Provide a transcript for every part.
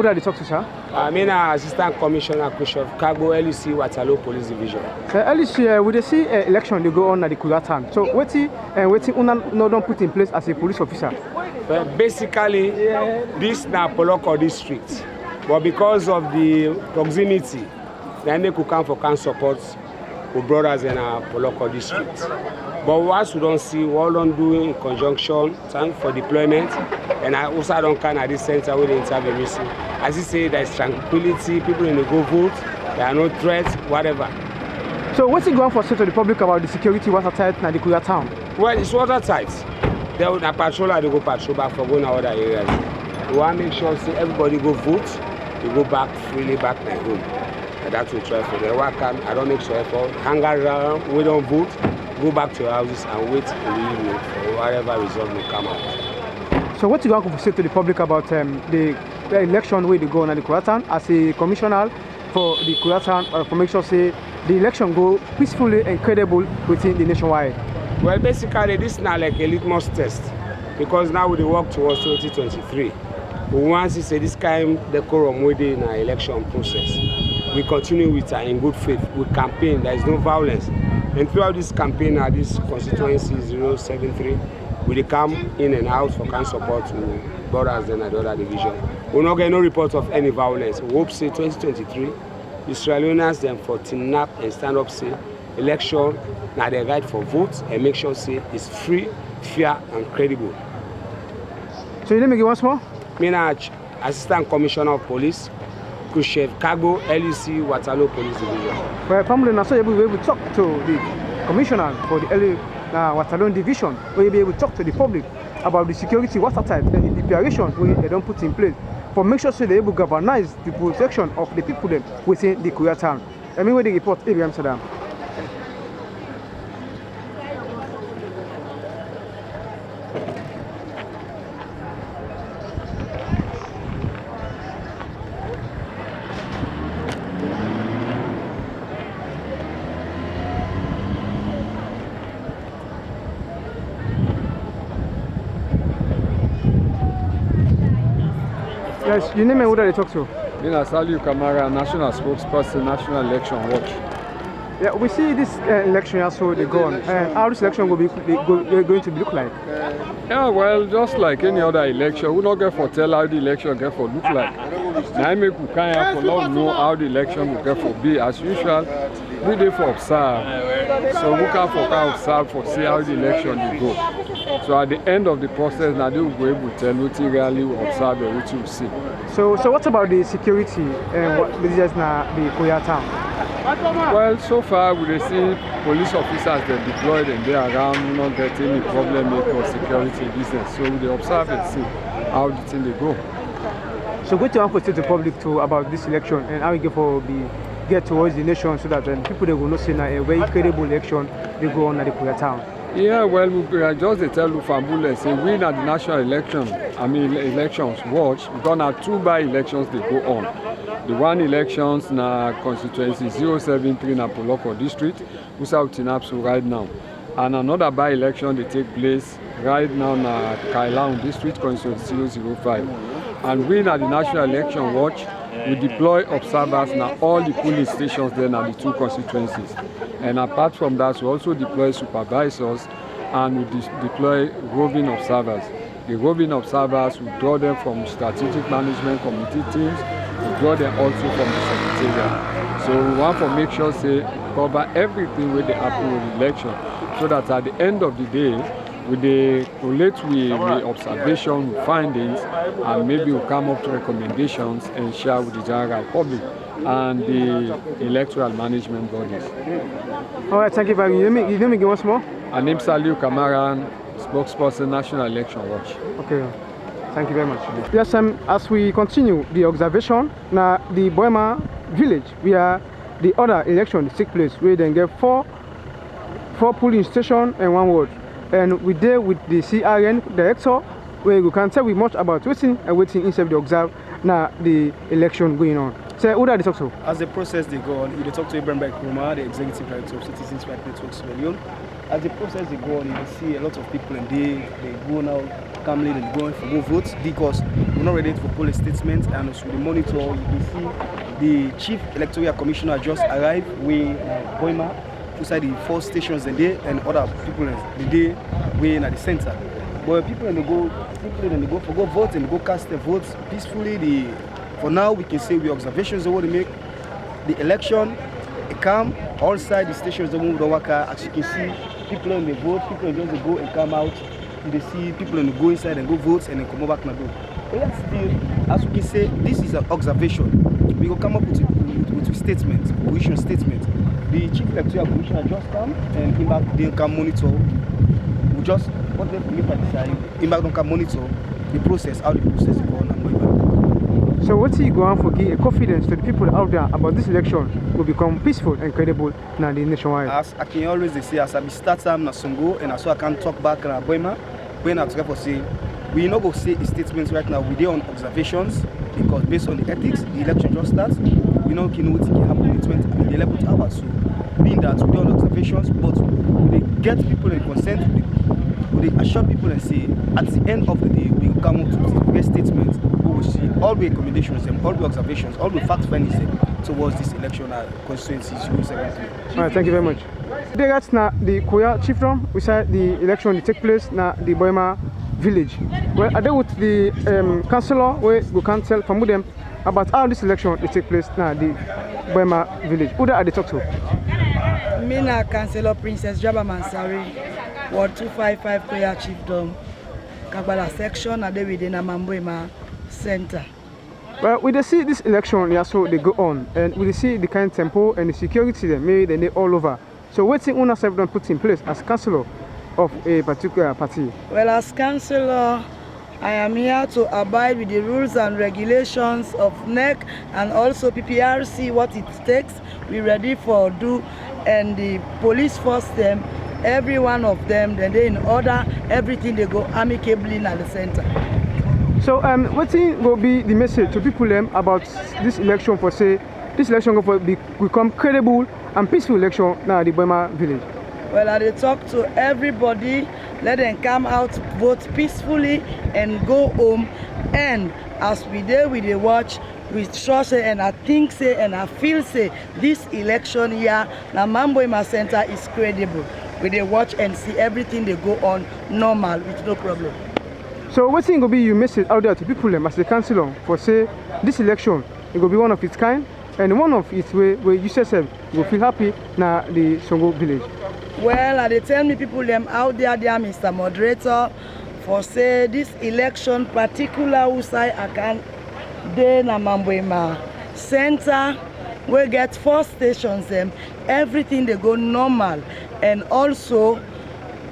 who are the talk to, sir? I'm Assistant Commissioner of Chicago, LEC, Waterloo Police Division. LEC, we see election they go on at the Kuratan. So what don't put in place as a police officer? Well, basically, this is Portloko district, but because of the proximity, then they could come for support with brothers in our Portloko district. But what we don't see, what we don't do in conjunction, time for deployment, and I also don't come at this center where they intervene. As you say, there's tranquility, people in the go vote, there are no threats, whatever. So what's it going for say to the public about the security watertight in the Kuya town? Well, it's watertight. They will patrol, they go patrol back for going to other areas. We want to make sure say everybody go vote, they go back freely back to their home. And that's what we try for. They work I don't make sure for hang around, we don't vote, go back to your houses and wait in the evening for whatever result will come out. So what you going to say to the public about the election where they go on at the Kuratan as a commissioner for the Kuratan for make sure say the election go peacefully and credible within the nationwide? Well, basically this is not like a litmus test because now we work towards 2023. We want to say this kind decorum within our election process. We continue with in good faith. We campaign. There is no violence. And throughout this campaign, this constituency 073, we come in and out for can support to brothers and the other division. We not get no report of any violence. We hope say 2023, Israelians then for kidnap and stand up say election now they right for votes and make sure say it's free, fair and credible. So you name me once more? Me Assistant Commissioner of Police, Chicago, LEC, Waterloo Police Division. Well, family now so you will be able to talk to the commissioner for the Waterloo Division, where you be able to talk to the public about the security watertight and the preparation where they don't put in place for make sure so they able to governize the protection of the people then within the Kuya town. I mean where they report AB Amsterdam. Yes, you name and who they talk to? Mina Saliu Kamara, National Spokesperson, National Election Watch. Yeah, we see this election also they go on. How this election will be going to look like? Yeah, well, just like any other election, we not get for tell how the election get for look like. Now I make we can't know how the election will get for be. As usual, we dey for observe. So we can for observe for see how the election will go. So at the end of the process, now they will be able to tell what you really observe and what you see. So what about the security and what business now the Kuya town? Well, so far we see police officers that deployed and they are around, not get any problem with security business. So they observe and see how the thing they go. So what do you want to say to the public too about this election and how you get towards the nation so that people they will not see a very credible election they go on at the Kuya town? Yeah, well, we just tell Lufambule say we at the national election, elections watch, we're gonna have 2 by-elections they go on. The one elections na Constituency 073 na Portloko district, who's out in Apsu right now. And another by-election they take place right now na Kailaun district, Constituency 005. And we at the national election watch, we deploy observers na all the police stations there na the 2 constituencies. And apart from that, we also deploy supervisors and we deploy roving observers. The roving observers, we draw them from strategic management committee teams, we draw them also from the secretariat. So we want to make sure say cover everything with the happen with the election, so that at the end of the day, with the collate with observation, with findings, and maybe we'll come up to recommendations and share with the general public and the electoral management bodies. All right, thank you very much. You name me once more? My name is Saliu Kamara, spokesperson, National Election Watch. Okay, thank you very much. Yes, as we continue the observation, now the Boema village, where the other election take place, we then get four polling stations and 1 ward. And we there with the CRN director, where you can tell we much about waiting and waiting inside the observe now the election going on. So who are they talk to? As the process they go on, you talk to Ibrahim Kuruma, the executive director of Citizens Right Networks Union. As the process they go on, you see a lot of people and they go now calmly and going for more votes because we're not ready for polling statements, and as we monitor, you can see the chief electoral commissioner just arrived with Boima inside the 4 stations a day and other people the day way in at the center. But people and they go for go vote and they go cast their votes peacefully. For now we can say we observations they want to make the election calm. All side the stations don't move the worker. As you can see, people in the vote, people in just go and come out. They see people in the go inside and go vote and then come back and do. But yet still, as we can say, this is an observation. We will come up with a statement, position statement. The chief electoral commissioner just come and Impact they can monitor. We just what they make at the side. Impact don't can monitor the process, how the process is going and going back. So what you go on for give a confidence to the people out there about this election will become peaceful and credible now the nationwide? As I can always say, as I be start time na SONGO and so I can talk back na Boima, when I talk for say we not go say statements right now. We dey on observations because based on the ethics, the election just starts. We know what can happen in the 11th hour. So being that we dey on observations, but we get people in consent. We assure people and say at the end of the day we will come up to the statements. We will see all the recommendations and all the observations, all the fact findings towards this election constituency 073. All right, thank you very much. Today that's now the Koya chiefdom. We said the election will take place now the Boima village. Well, I deal with the councillor where we can tell from them about how this election will take place now the Boima village. Who are they talk to? Me na Councillor Princess Jaba Mansari, Ward 255 Koya chiefdom, Kagbala section, and within a Mamboima center. Well, we see this election, yeah, so they go on, and we see the kind of tempo and the security they made and they all over. So what thing una self don't put in place as councillor of a particular party? Well, as councillor, I am here to abide with the rules and regulations of NEC and also PPRC, what it takes. We ready for do, and the police force them, every one of them, then they in order, everything they go amicably in the center. So what thing will be the message to people about this election for say this election will become credible and peaceful election now at the Boima village? Well, I talk to everybody, let them come out, vote peacefully and go home. And as we there, we watch, we trust and I think say and I feel say this election here, now Mamboima Center is credible. We they watch and see everything they go on normal with no problem. So what thing will be your message out there to people as the councillor for say this election it will be one of its kind and one of its way where you yourself will feel happy now the SONGO village? Well, they tell me people them out there, Mr. Moderator, for say this election particular who say I can dey na Mamboima Center we get 4 stations them, everything they go normal, and also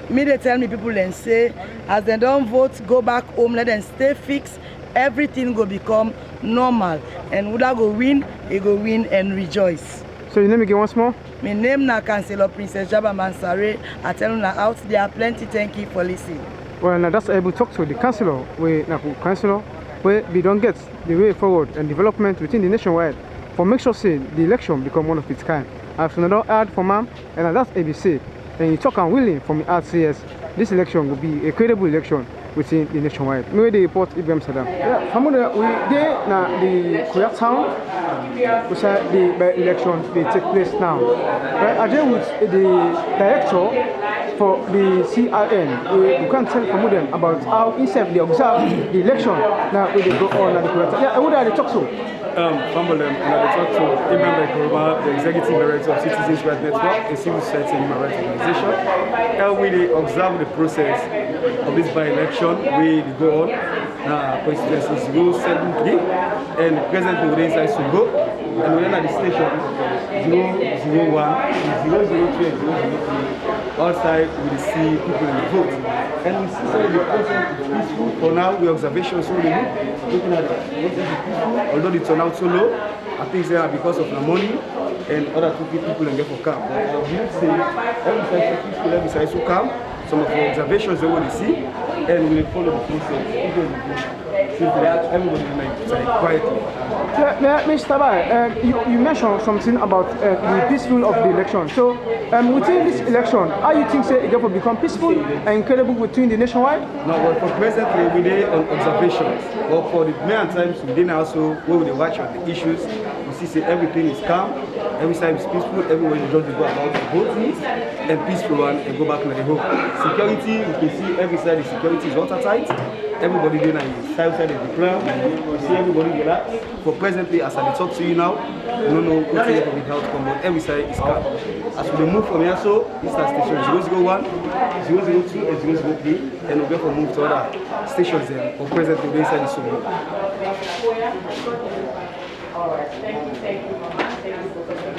me they tell me people and say as they don't vote go back home, let them stay fixed, everything go become normal, and would I go win, they go win and rejoice. So your name again once more? My name na Councillor Princess Jaba Mansari. I tell you now out there plenty, thank you for listening. Well, now that's able to talk to the councillor where we don't get the way forward and development within the nationwide for make sure say the election become one of its kind. I've another ad for ma'am and that's ABC. And you talk and willing from the RCS, this election will be a credible election within the nationwide. Maybe they report Ibrahim Saddam. Yeah, from there we there now the Korea town, which the election they take place now. Right, I deal with the director for the CRN. You can tell from them about how instead they observe the election now when they go on at the Korea town. Yeah, who are they talk to? Fambolem, and I talk to Ibrahim Kuruma, the executive director of Citizens Right Network, a civil society and human rights organization. And we observe the process of this by-election, we go on, Constituency 073, and presently we're inside SONGO, and we're at the station 001, 002, and 003. Outside, we see people in the vote. And we see some of the process is peaceful. For now, we observation so looking at the process is peaceful, although the turnout so low. I think they are because of the money and other people and get for camp. But we would say every side is peaceful, every side is so calm. Some of the observations they want to see, and we will follow the process. Simple that everybody remains quietly. Mr. Bai, you mentioned something about the peaceful of the election. So, within this election, how you think say it will become peaceful and credible within the nationwide? No, but for presently we dey on observations. But for the many times we dey also where we watch on the issues, we see say everything is calm, every side is peaceful, everyone is just go about the voting and peaceful one and go back to the home. Security, you can see every side the security is watertight. Everybody there is side of the plan. You see everybody relax. For presently, as I talk to you now, we don't know what's going to be the outcome, but every side is calm. As we move from here, so this is station 001, 002, and 003, and we'll go move to other stations there. For presently, we're inside the SONGO. All right, thank you, Mama. Thank you for coming.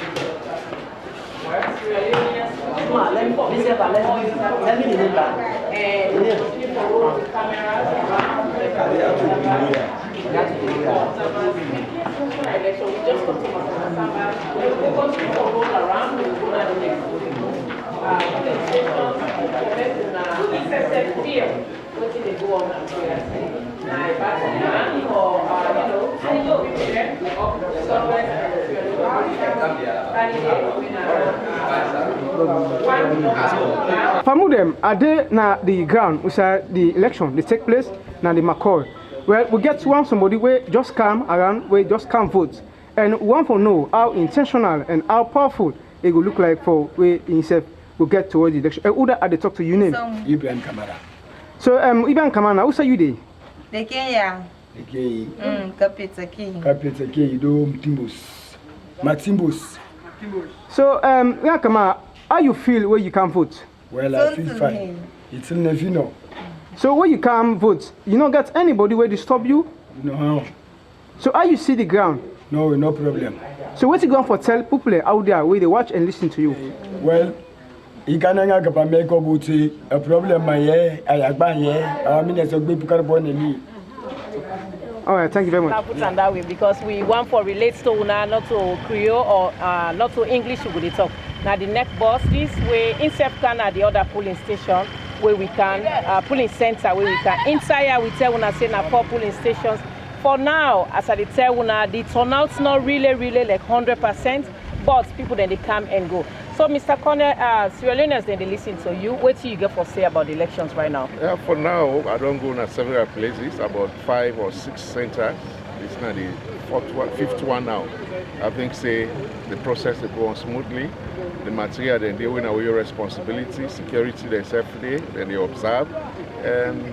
Famudem, are they na the ground which are the election they take place na the McCoy? Well, we get one somebody where just come around, where just come vote, and we want to know how intentional and how powerful it will look like for where himself will get towards the election. Who that are they talk to you name? Ibrahim Kamara. So Ibrahim Kamara, who say you there? De Kenya. Okay. Kapitaki. Kapitaki do Matimbos. So Ibrahim Kamara, how you feel where you can vote? Well, I feel fine. It's in Nevino. So when you come vote, you don't get anybody where disturb you? No. So how you see the ground? No, no problem. So what you going for tell people out there where they watch and listen to you? Well, you can't make a problem my year, I mean as a big carbon. All right, thank you very much. Put on that way because we want for relate to una, not to Creole or not to English we go talk. Now the next bus this way in can at the other polling station where we can polling center where we can inside we tell una say na 4 polling stations. For now, as I tell una, the turnout's not really like 100%, but people then they come and go. So, Mr. Corner, Sierra Leoneans then they listen to you. What do you get for say about the elections right now? Yeah, for now, I don't go to several places, about 5 or 6 centers. It's not the 5th one now. I think say the process will go on smoothly. The material then they win away your responsibility, security they safety, then they observe. And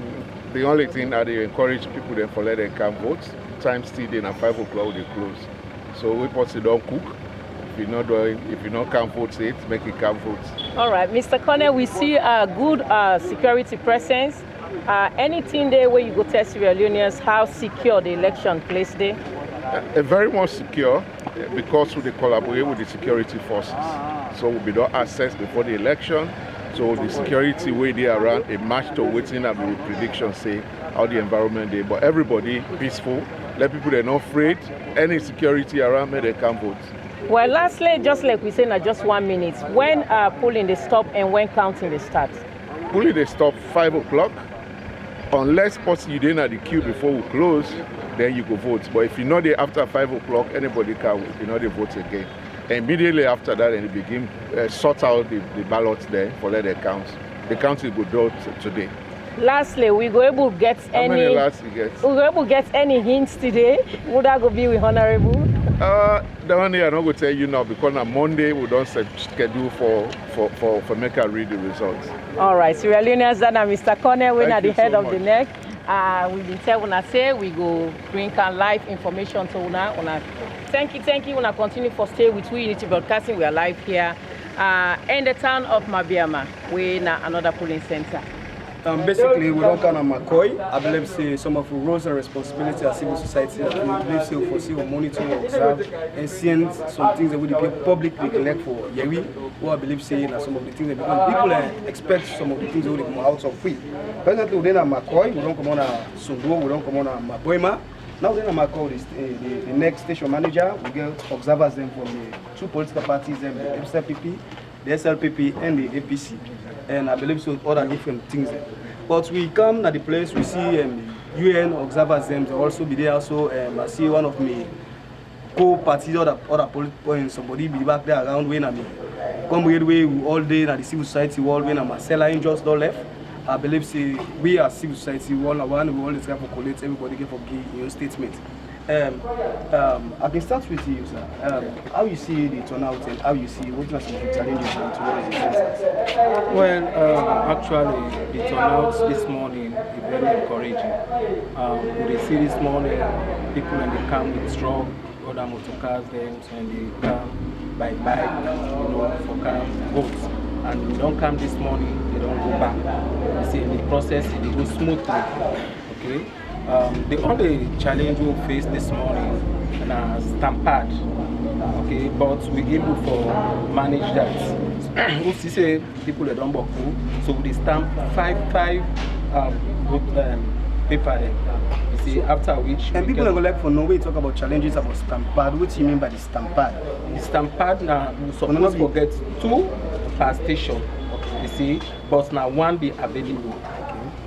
the only thing that they encourage people then for let them come vote. Time still then at 5 o'clock they close. So we possibly don't cook. If you not come vote it, make it come vote. All right, Mr. Corner, we see a good security presence. Anything there where you go tell Sierra Leoneans how secure the election place there? Very much secure because we collaborate with the security forces. So we don't access before the election. So the security way they around a match to waiting and the prediction say how the environment there. But everybody peaceful. Let people they're not afraid. Any security around me they can vote. Well, lastly, just like we say, now just 1 minute. When polling they stop and when counting they start? Polling they stop 5 o'clock. Unless possibly you didn't have the queue before we close, then you go vote. But if you're not there after 5 o'clock, anybody can they vote again. And immediately after that, and they begin sort out the ballots there for let them count. The counting will go today. Lastly, we go able to get How many last you get? We go able to get any hints today. Would that go be with Honorable? The one day I'm not going to tell you now because on Monday we don't schedule for make her read the results. All right, Sierra Leoneans, that Mr. Corner, we're at the head so of the neck. We been tell una say we go bring live information to una. Thank you. Una continue for stay with we Unity Broadcasting. We are live here in the town of Mabiama. We're in another polling center. Basically, we don't count on McCoy. I believe say some of the roles and responsibilities as civil society. We believe say we foresee, we monitor, we observe, and seeing some things that we the public neglect for Yewi. Who I believe say that some of the things that because people expect some of the things that we come out of free. Presently, we don't McCoy. We don't come on a SONGO. We don't come on a Maboima. Now then McCoy is the next station manager. We get observers then from the 2 political parties, the SLPP, the SLPP, and the APC. And I believe so other different things. But we come at the place, we see UN observers them, they also be there. Also, I see one of me co-party other political somebody be back there around when I mean come way we all day at the civil society world when I'm Marcella just don't left. I believe say we as civil society one we always have to collect everybody get for give your statement. I can start with you, sir. How you see the turnout and how you see what are some of the challenges towards the census? Well, actually, the turnout this morning is very encouraging. We see this morning people in the camp with truck, other motor cars, them, and they come by bike, for camp votes. And they don't come this morning, they don't go back. You see, the process it goes smoothly. Okay. The only challenge we face this morning is stampede, okay, but we're able to manage that. We see people that don't work, so we stamp five paper there. You see, after which and people are going like for no way talk about challenges about stampede. What do you mean by the stampede? The stampede now we supposed to get 2 per station, you see, but now 1 be available.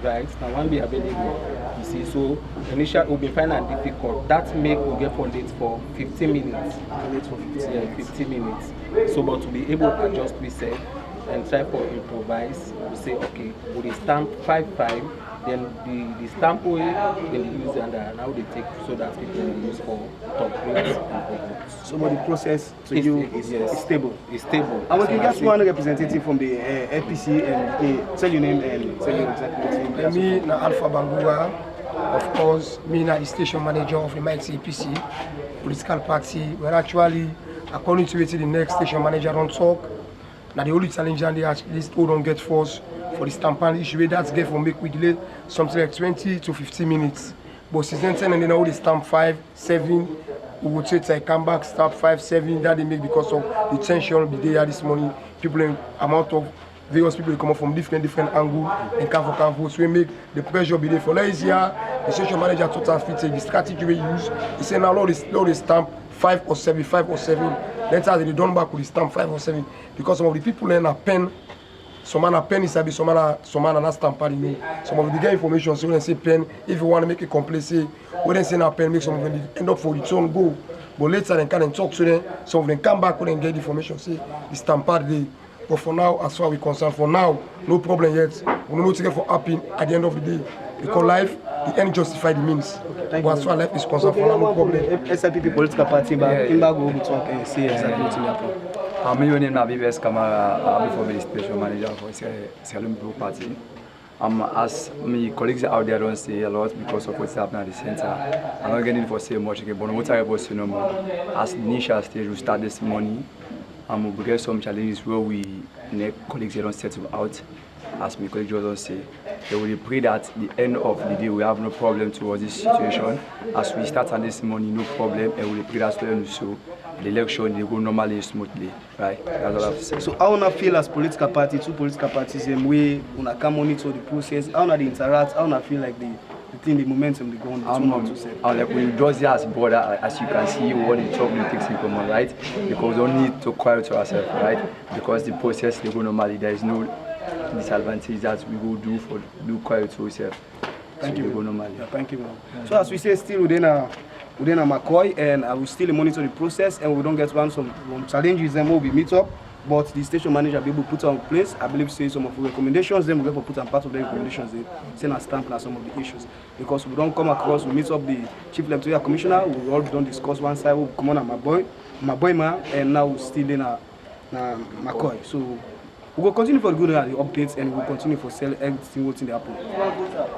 Right, now 1 be available. You see, so initially will be finding it difficult. That make we get for late for 15 minutes. Late for 15 minutes. So, but to be able to adjust, we say, and try for improvise. We say, okay, we stamp 5-5. Then the stamp way then they use and now they take so that people will use for top grades and votes. So, but the process to you is stable. It's stable. And we can get one representative from the FPC and tell your name and tell you exactly what you me, Alpha Bangura. Of course, me na the station manager of the Mike APC political party. We're actually, according to it, the next station manager don't talk. Now the only challenge and they actually still don't get force for the stampede issue. That's get for make we delay something like 20 to 15 minutes. But since then, and then all the stamp 5, 7, we would say it's like come back, stamp 5, 7. That they make because of the tension be there this morning. People in amount of various people come up from different angles and come for votes. We make the pressure be there for last year. The station manager total fit the strategy we use. He said now all the stamp 5 or 7, 5 or 7. Then they done back with the stamp 5 or 7 because some of the people in a pen. Some man a pen is a bit, some man a stamp pad. Some of them get information, so when they say pen, if you want to make a complaint, say when they say a pen, make some of them end up for its own go. But later they can talk to them. Some of them come back when they get information, say the stamp pad day. But for now, as far as we're concerned, for now, no problem yet. We don't know to get for happen at the end of the day. Because life, the end justify the means. But as far as life is concerned, for now, no problem. SLPP political party, but in back we talk and see exactly what's happening. My name is BBS Kamara, I'm the station manager for Salem Blue Party. As my colleagues out there don't say a lot because of what's happening at the center. I'm not getting for say much, but what I was saying, as the initial stage, we start this morning. We get some challenges where we colleagues don't settle out. As my colleagues don't say, they will pray that at the end of the day we have no problem towards this situation. As we start on this morning, no problem, and we pray that so the election they go normally smoothly, right? That's all I have to say. So how do you feel as political party, 2 political parties, same way, when can monitor the process, how do they interact, how do you feel like the momentum they go on like we just as border, as you can see, we want to talk the things in common, right? Because we don't need to quiet to ourselves, right? Because the process they go normally, there is no disadvantage that we will do quiet to ourselves. Thank you. Go normally. Yeah, thank you. So as we say, still within a McCoy, and I will still monitor the process, and we don't get some challenges. Then we'll be meet up. But the station manager be able to put on place, I believe, say some of the recommendations, then we'll put on part of the recommendations, send a stamp on some of the issues. Because we don't come across, we meet up the chief electoral commissioner, we all don't discuss one side, we'll come on at my boy man, and now we're still in McCoy. So we'll continue for good at the updates, and we'll continue for sell everything what's in the happen.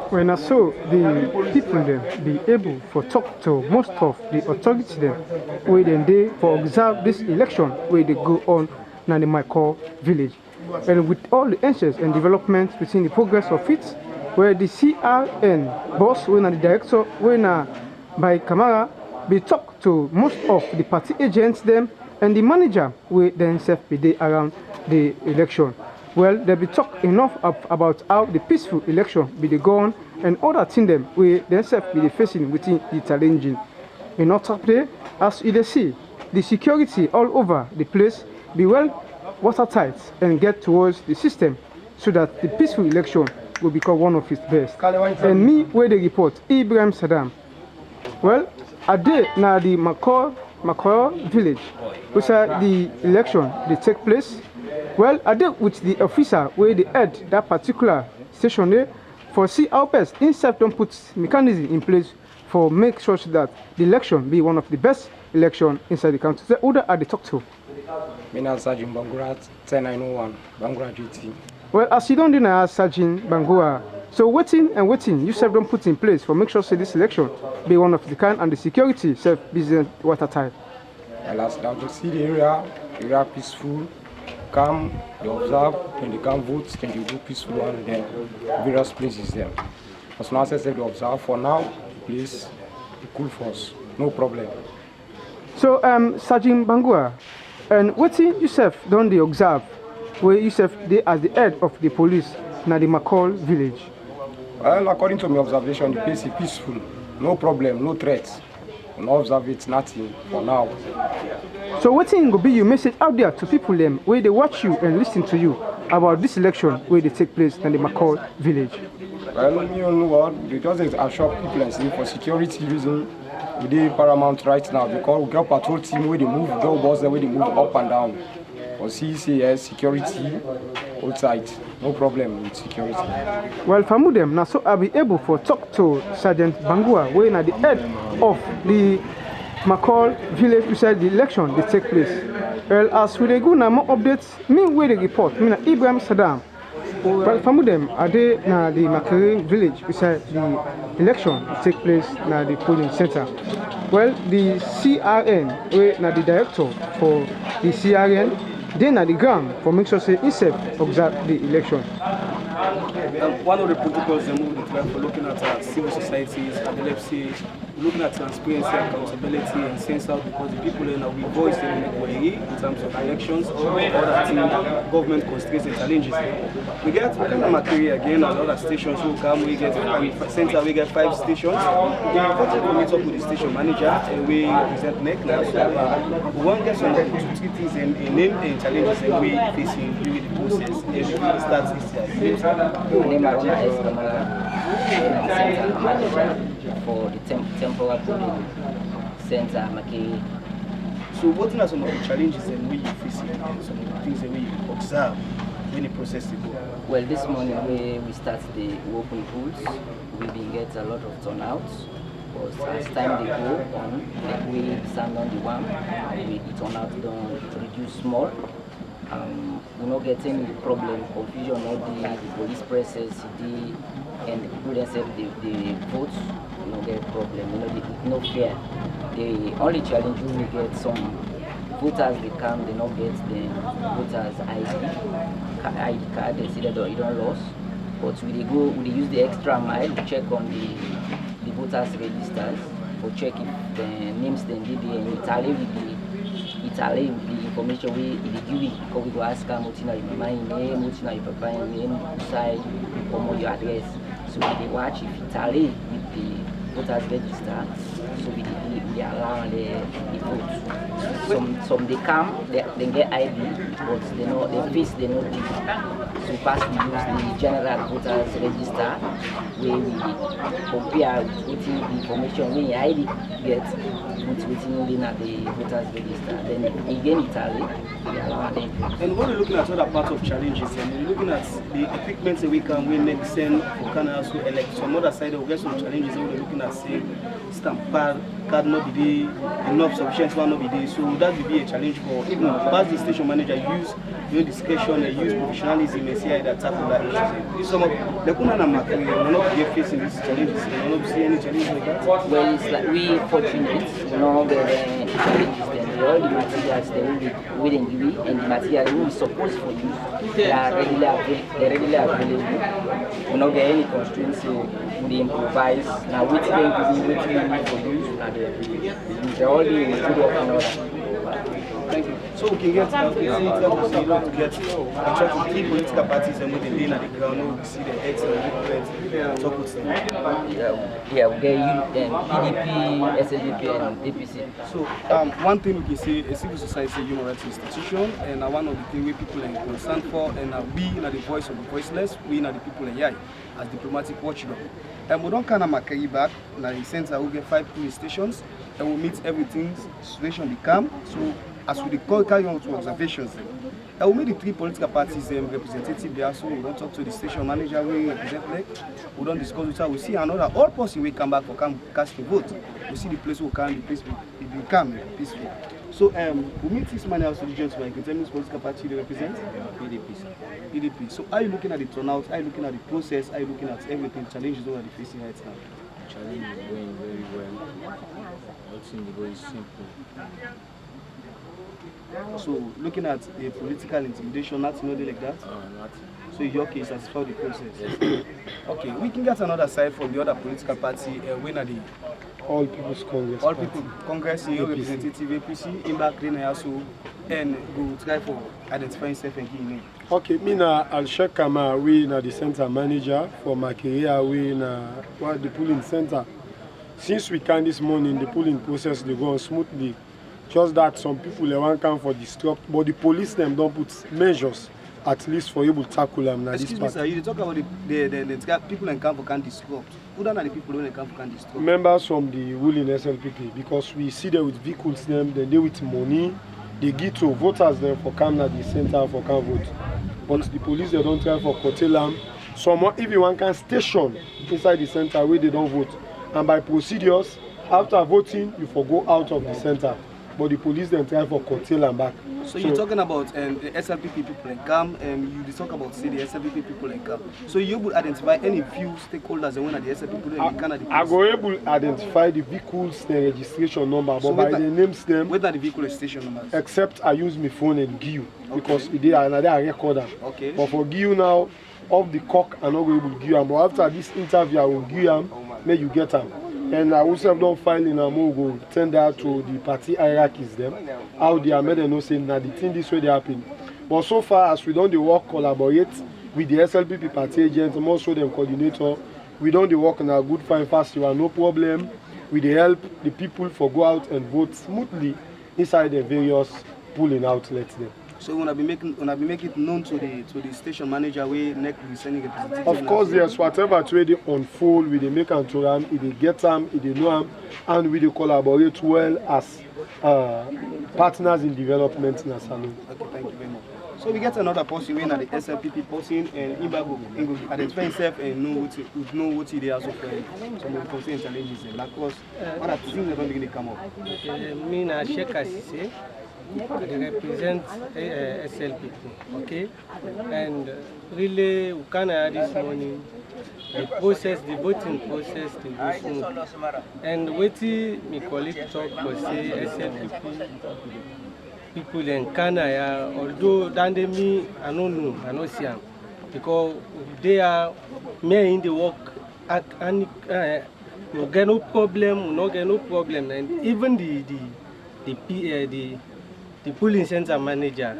When I saw the people them be able to talk to most of the authorities them, where then they for observe this election where they go on in the Michael village. And with all the answers and developments within the progress of it, where the CRN boss, when the director, when by Kamara, be talk to most of the party agents them and the manager will themselves be there around the election. Well, they be talk enough about how the peaceful election be the gone and other things them will themselves be facing within the challenging. In other place, as you see, the security all over the place be well watertight and get towards the system so that the peaceful election will become one of its best. And me, where they report, Ibrahim Saddam. Well, a day now the Makor village, which the election they take place. Well, a day with the officer where they head that particular station there for see how best inside don't put mechanism in place for make sure that the election be one of the best election inside the country. So who are they talk to? Mina Sergeant Bangura 10901 Bangura GT. Well, as you don't deny Sergeant Bangura, so waiting, you self don't put in place for make sure say this election be one of the kind and the security self business watertight. Last now to see the area peaceful, calm, they observe, then they can vote, then they do peaceful and then various places there. As now as I said, they observe for now, the place is cool for us, no problem. So Sergeant Bangura, and waiting yourself don't they observe where yourself they as the head of the police na the Makol village? Well, according to my observation, the place is peaceful, no problem, no threats. We no observe it, nothing for now. So what thing will be your message out there to people them where they watch you and listen to you about this election where they take place in the Makol village? Well, you know what, they just assure people and say for security reason, we did paramount right now because we got patrol team where they move, go boss where they move up and down. For CCS, security, outside, no problem with security. Well, for them, now so I'll be able to talk to Sergeant Bangura, where at the head of the Makol village, we said the election they take place. Well, as we go now more updates, me where they report, me na Ibrahim Saddam. Well, for them, are they na the Makere village, we said the election take place na the polling center. Well, the CRN, where na the director for the CRN, then at the ground for make sure say himself observe the election. One of the protocols they move for looking at civil societies, epilepsy, looking at transparency, accountability, and sense out because the people in we voice them in terms of elections or other things, government constraints and challenges. We get Makere again and other stations who come, we get center, we get 5 stations. The important we meet up with the station manager and we present next now. So we want to get some 2-3 things and name and challenges and we facing during the process. And we start this year. For the temporal polling center, Makere. So what are some of the challenges that we facing and some of the things that we observe when the process is going? Well, this morning when we start the open polls, we will get a lot of turnouts. Because as time they go on, like we stand on the one, the turnout don't reduce small. We're not getting any problem, confusion, all the police presses, and the people themselves, the votes, we don't get problem, it's no fear. The only challenge we get some voters, they come, they not get the voters ID card, they see that you don't lose. But we use the extra mile to check on the voters registers, for check if the names then did in Italy with the information we give because we go ask them what's your name, what's your papa name, side, or your address. So they watch if Italy with the voters register, so we allow the vote. Some they come, they get ID, but they know the face they know different. So first we use the general voters register where we compare with the information we ID get within the voters register. Then again Italy, we allow them. And when we're looking at other parts of challenges, and we're looking at the equipment that we can next send for canals to elect. Some other side we get some challenges that we're looking at say stamp card not be there, enough sufficient one not be there. So that will be a challenge for even as the station manager use discretion and use professionalism and see how they tackle that issue. This some of the Kunana Makere will not be facing these challenges, and will not see any challenge like that. Well, it's like we fortunate, we don't get any challenges. Then all the materials they will give you, and the material we supposed for use, they are regularly available. We don't get any constraints, so we improvise. Now which way we for use, and they all the good work in order. Thank you. So we can get to get actually three political parties and with the lane at the ground, we see the heads and the talk with them. Yeah, we get PDP, SLDP, and APC. So one thing we can say, a civil society is a human rights institution, and one of the things we people are concerned for, and we are the voice of the voiceless, we are the people in Yai as diplomatic watchdog. And we don't kind of carry back. Now the center will get 5 police stations, and we'll meet everything. Situation be calm. So as we carry on to observations, and we'll meet the 3 political parties representative there. So we don't talk to the station manager we represent. We don't discuss with her. We see another all person we come back for cast a vote. We see the place will come, the place will be calm, peaceful. So we meet this man also regions where you can tell me which political party they represent? PDP. So are you looking at the turnout? Are you looking at the process? Are you looking at everything? Challenges that are facing right now? Challenge is going very well. Everything is very simple. So looking at the political intimidation, nothing like that? Nothing. So in your case, as for the process? Yes. Okay, we can get another side from the other political party. When are the All People's Congress. All People Congress, your representative APC, in back then also, and go try for identifying self and key name. Okay, me na Al-Sheikh Kama, we na the center manager for my career, we na the polling center. Since we can this morning, the polling process they go on smoothly. Just that some people they want come for disrupt, but the police them don't put measures at least for able to tackle them. Excuse me, sir, you talk about the people in camp can disrupt. Who don't know the people in camp can disrupt? Members from the ruling SLPP, because we see them with vehicles, them, they with money, they give to voters them for come at the center for can vote. But the police they don't try for curtail them. Some if you want can station inside the center where they don't vote. And by procedures, after voting, you go out of the center. But the police then try for curtail and back. So you're talking about the SLPP people in CAM, and you talk about say the SLPP people in CAM. So you would identify any few stakeholders and when are the SLPP people in Canada? I go able to identify the vehicles, the registration number, but so by the names them. Where are the vehicle registration numbers? Except I use my phone and give you because they are another recorder. Okay. But for give you now, off the cock, I'm not going to give them. But after this interview, I will give them. May you get them. And I also don't file in a go send that to the party hierarchies them. How they are made and no saying that the thing this way they happen. But so far as we don't the work collaborate with the SLPP party agents, and also them coordinator, we don't the work in a good fine fast, you are no problem. We the help the people for go out and vote smoothly inside the various polling outlets there. So we will be making it known to the station manager where next we sending representatives. Of course, yes. Whatever trade they unfold, we they make and to them, they get them, they know them, and we they collaborate well as partners in development in Salon. Okay, thank you very much. So we get another person when at the SLPP person and Imba identify himself and know what he does of some of the concern challenges. Like what are things that don't begin to come up? Me na Sheikh Asise. They represent SLPP, okay? And really, we can this morning, the voting process, the voting. And what my colleague talk was say SLPP people in Canada, although than me, I don't know, I don't see them. Because they are me in the work, and no get no problem, and even the polling center manager,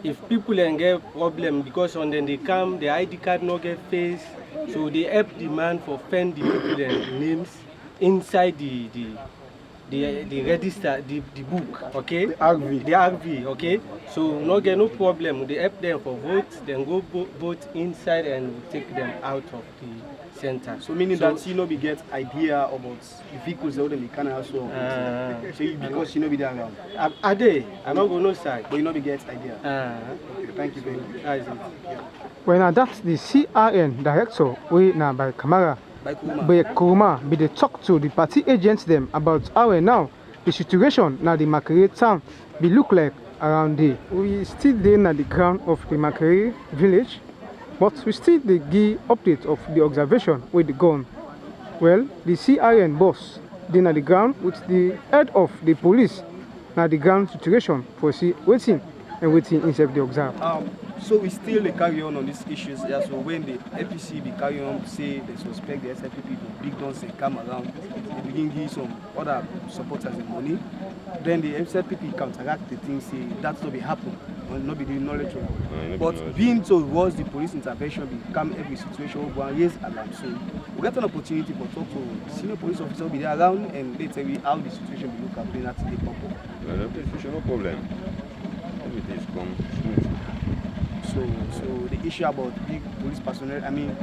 if people get problem because on then they come, the ID card no get face, so they help the man for find the people names inside the register, the book, okay? The RV, okay? So no get no problem. They help them for vote, then go vote inside and take them out of the center. So meaning that you know we get idea about the vehicles that they can also so you, because you know be there around. Are they? I'm not going to side. But you know we get idea. Okay, thank you very much. When that's the CRN director, we now by Kamara. By Kuruma, be they talk to the party agents them about how now the situation now the Makere town be look like around there. We still there at the ground of the Makere village, but we still the give update of the observation with the gun. Well, the CRN boss then at the ground with the head of the police now the ground situation for see waiting inside the observe. So we still carry on these issues. Yeah, so when the APC be carry on say they suspect the SLPP people, big guns they come around, they begin give some other supporters the money. then the SLPP counteract the thing, say that's not be happen, or not be the knowledge of. But being told was the police intervention become every situation one raise alarm. So we get an opportunity for talk to senior police officer be there around and they tell me how the situation will look at at the pop up. No problem. Everything is come smooth. So the issue about big police personnel, I mean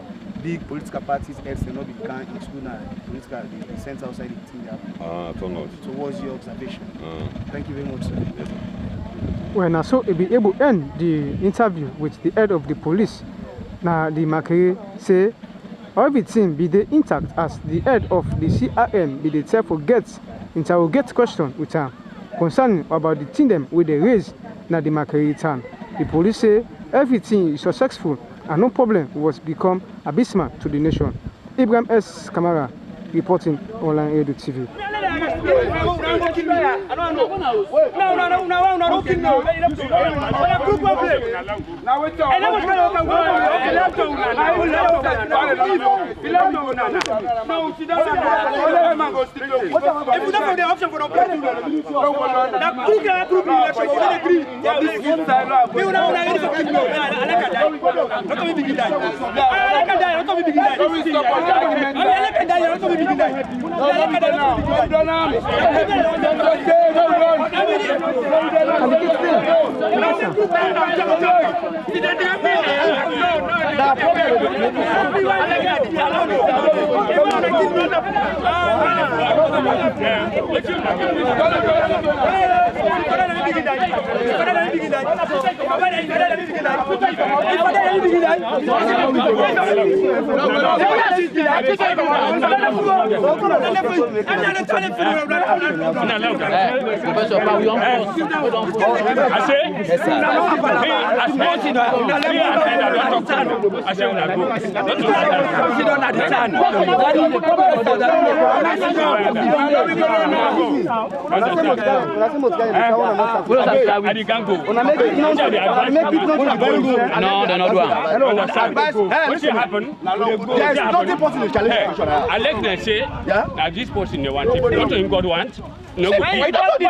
big political parties heads will not be can include political the center outside the thing there. Turn out. So what's your observation? Thank you very much, sir. Yes. Well, now so it be able to end the interview with the head of the police. Now the Makere say everything be the intact as the head of the CRM be the self forgets interrogate question with him concerning about the thing them with the raise now the Makere town. The police say everything is successful and no problem was become abysmal to the nation. Ibrahim S. Kamara reporting online Radio TV. No, they're not one. There's nothing possible to challenge the situation. I like them say that this person they want. If not him God want. No go. Why don't you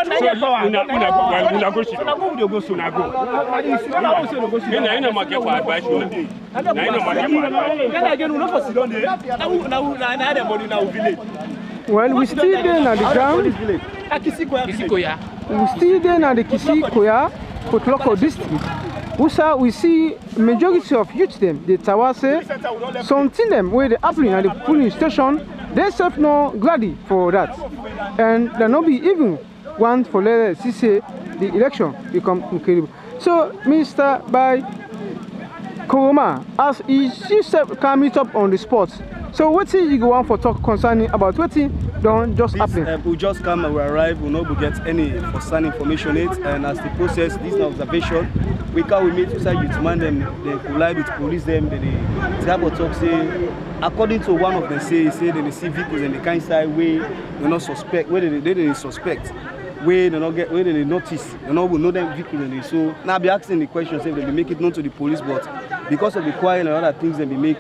well, we still there at the ground. We still there at the Kisikoya, Portloko district. We see majority of youth them, the Tawase, something them where they happening at the polling station, they self no glad for that. And there not be even one for let us say the election become incredible. So Mr. By Koroma, as he can meet up on the spot. So what you go on for talk concerning about what don't just happen? We just come and we arrive, we not get any first-hand information yet, and as the process, this is observation, we meet with youth man them, they collide with police them, they have a talk say, according to one of them say they see vehicles in the kind side way they not suspect, where they suspect, where they not get, where they notice, they not will know them vehicles in it. So now be asking the questions if they make it known to the police, but because of the quiet and other things they make.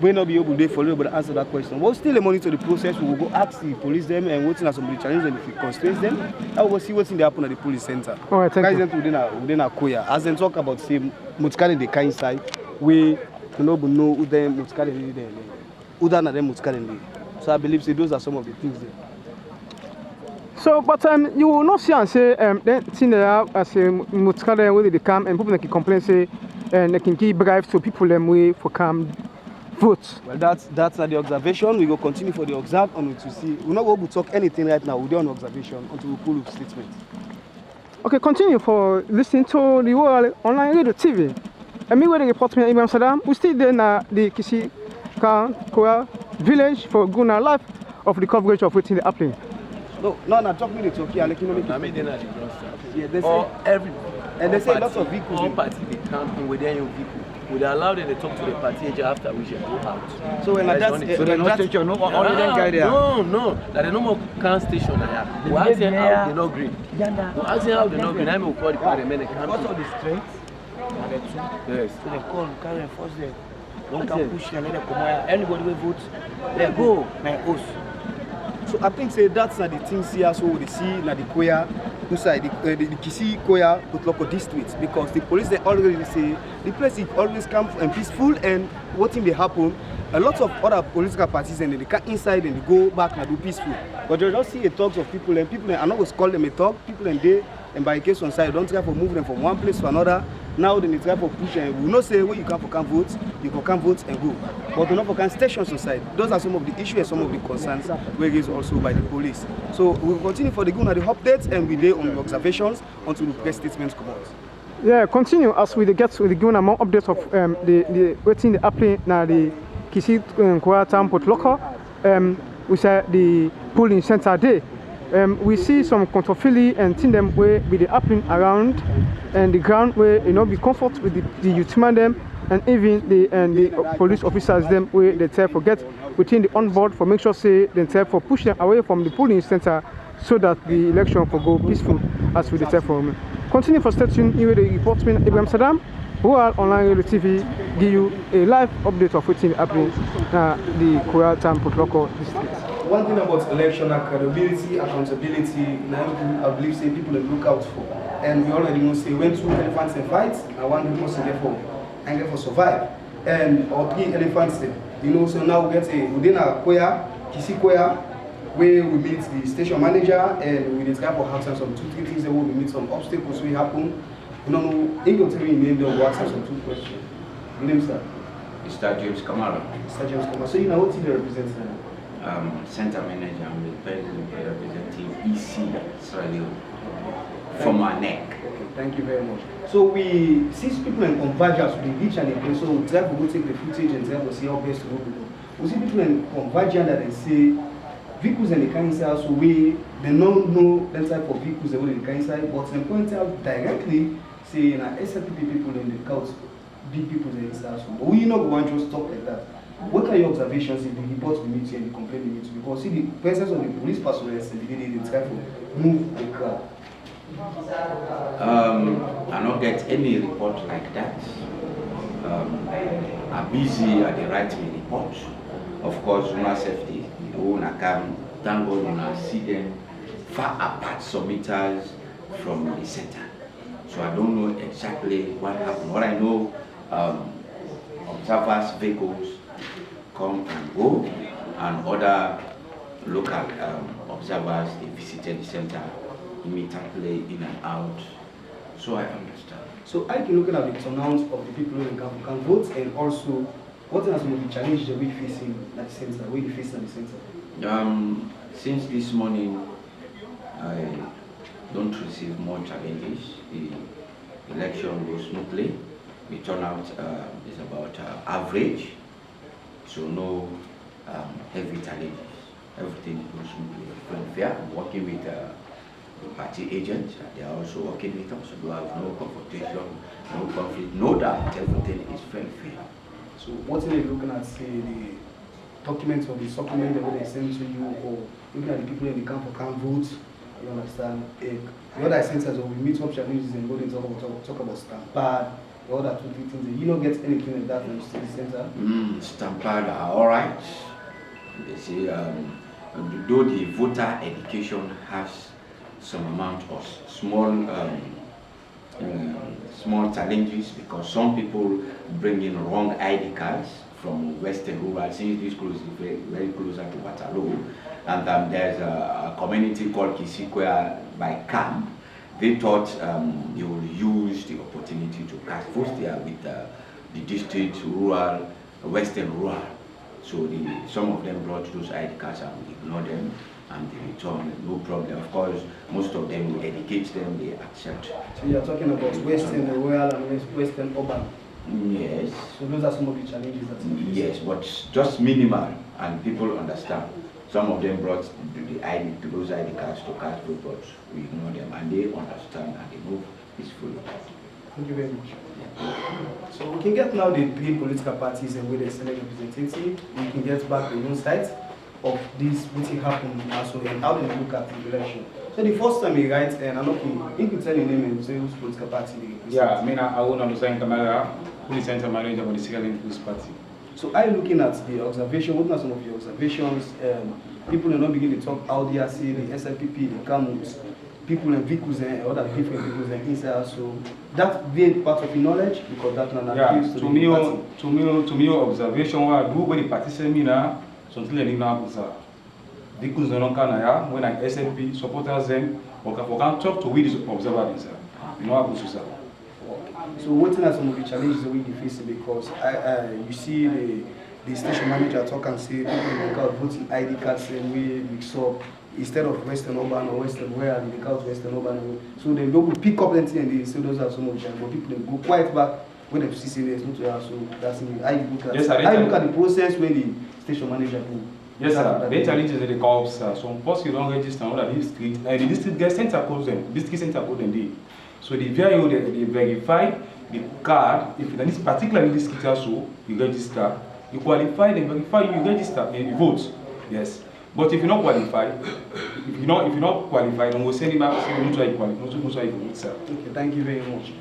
We not be able to follow but answer that question. We'll still monitor the process. We will go ask the police them and waiting as somebody challenge them if it constrains them. I will see what's in the happen at the police center. All right, thank you. Within a Koya. As they talk about say Mutskari the kind side, we know who them Mutskari there. Who done them Mutskari. So I believe say those are some of the things there. So, but you will not see and say then thing there as a Mutskari where they come and people can complain say and they can give bribes to people them way for come. Vote. Well, that's the observation. We will continue for the observe and to see. We're not going to talk anything right now. We're doing observation until we pull up statement. Okay, continue for listening to the world online radio TV. And me with the report me Imam Saddam. We still there na the Kisikoya village for good life of the coverage of waiting the happening. No, talk me the talkie. I let you know. Yeah, they say every and they say lots of vehicles. All party they come in with their own vehicle. Would allow them to talk to the party agent after we should go out. So when that's only station, no, only them guy there. No, that they no more can station there. We ask them how they not green. We ask them how they not green. I will call the parliament. Because of the strength. Yes. So they call, carry enforce them. Don't can push and let them come out. Anybody will vote, they go. My host. So I think say that's not the things here. So we see na the Koya inside the Kisi Koya Portloko districts, because the police they already say the place is always calm and peaceful, and what thing they happen, a lot of other political parties and they come inside and they go back and do peaceful. But you just see a talks of people, and people, I'm not going to call them a talk, people and they, and by case on side, don't try for move them from one place to another. Now they try for push, and we not say where you can for vote, you can vote and go. But we not for can stations on side. Those are some of the issues and some of the concerns raised also by the police. So we will continue for the good and the updates, and we lay on the observations until the press statements come out. Yeah, continue as we get to the given more updates of the waiting the happening now the Kisi Koya Town Portloko. We say the polling center day. We see some controversy and things them where be the happening around and the ground where be comfort with the youth man them and even the police officers them where they try forget within the on board for make sure say they try for push them away from the polling center so that the election for go peaceful as we try for. Continue for stay tuned here the reportman Ibrahim Saddam, who are online radio TV give you a live update of what's happening the Koya Town Portloko district. One thing about election, credibility, accountability, now I believe say people look out for. And we already know say when 2 elephants in fight, and one person get for survive. And or 3 elephants, so now we get within a Koya, Kisi Koya, where we meet the station manager and we discuss for answer some 2-3 things that we meet some obstacles we happen. You know, in your name they will answer some 2 questions. Your name, sir? Mr. James Kamara. Mr. James Kamara. So you know what team represents now? Center manager, I'm the president representing EC Israel from our neck. Okay, thank you very much. So we see people in convergence to the beach and place, so we try to go take the footage and try to see how best to go. We see people in convergence that they say vehicles in the car inside, so they don't know that type of vehicles they will in the car inside, but they point out directly say SLPP people in the couch, big people in the inside. So we not going to just talk like that. What are your observations in the report to the meeting and the complaint to the meeting? Because see the presence of the police personnel and they try to move the crowd. I don't get any report like that. I'm busy at the right report. Of course, una safety, una come, thank God una see them far apart some meters from the center. So I don't know exactly what happened. What I know, observers, vehicles come and go, and other local observers, they visited the center immediately in and out. So I understand. So I can look at the turnout of the people who can vote, and also what are some of the challenges that we facing at the center, where you face at the center? Since this morning, I don't receive more challenges. The election goes smoothly. The turnout is about average. So no heavy challenges. Everything goes smoothly. Very fair. I'm working with the party agents. They are also working with us. So we have no confrontation, no conflict, no doubt. Everything is very fair. So what are you looking at, say, the documents or the supplement that they send to you, or looking at the people in the camp for camp votes? You understand? The other centers, we meet up challenges and go and talk about stampede. The other 2-3 things, you don't get anything like that from the city center? Stampede are all right. They say, though the voter education has some amount of small challenges, because some people bring in wrong ID cards from Western Rural, since this close is very closer to Portloko, and there's a community called Kisi Koya by camp. They thought they would use the opportunity to cast votes there with the district rural, Western Rural. So some of them brought those ID cards and we ignored them, and they returned, no problem. Of course, most of them, we educate them, they accept. So you're talking about Western Rural and Western Urban? Yes. So those are some of the challenges that you face? Yes, but just minimal, and people understand. Some of them brought those ID cards to cast vote, but we ignore them, and they understand and they move peacefully. Thank you very much. So we can get now the 3 political parties and where they select representative. We can get back the insight of this, what happened also, and how they look at the election. So the first time he writes, and I'm not you can tell your name and say whose political party they represent. Yeah, I mean, I want to understand Kamara, who is center manager of the Sierra Leone Party. So are you looking at the observation? What are some of your observations? People are not beginning to talk out there, see the SLPP, the CAMUS, people and vehicles and other different vehicles and inside. So that be part of the knowledge because that to me observation what I do when the partition me now something like now vehicles no longer na when I SLP supporters them we can talk to we observers you know how to say. So what are some of the challenges that we face because you see the station manager talk and say people make out voting ID cards and we mix up instead of Western Urban or Western where they make out Western Urban. So they go pick up anything and they say those are some of the challenges. But people go quite back when they see CCNS not to have so that's it. I look at the process when the station manager go. Yes, sir. The challenges that they call some posts you don't register on the district. The district get center codes them. District center code them day. So the VIO they verify the card. If in this particular district also you register, you qualify, they verify you register and you vote. Yes. But if you're not qualified, if you're not qualified, then we'll send you back. Say you try qualify. Sir. Okay, thank you very much.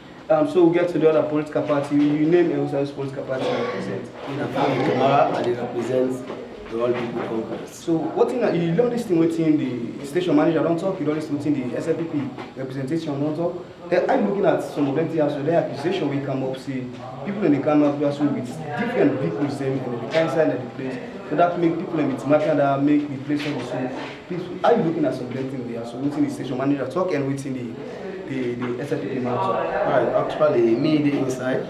So we get to the other political party. You name and which political party you represent. I represent the All People Congress. So what thing you don't listen within the station manager don't talk, you don't listen within the SLPP representation don't talk. I'm looking at some of them here, so their accusation will come up, see people in the camera also with different vehicles and the inside of the place. So that make people in the market that make the place also. Are you looking at some of them things there? So within the station manager talk and within the SLPP manager. Right, actually me the inside.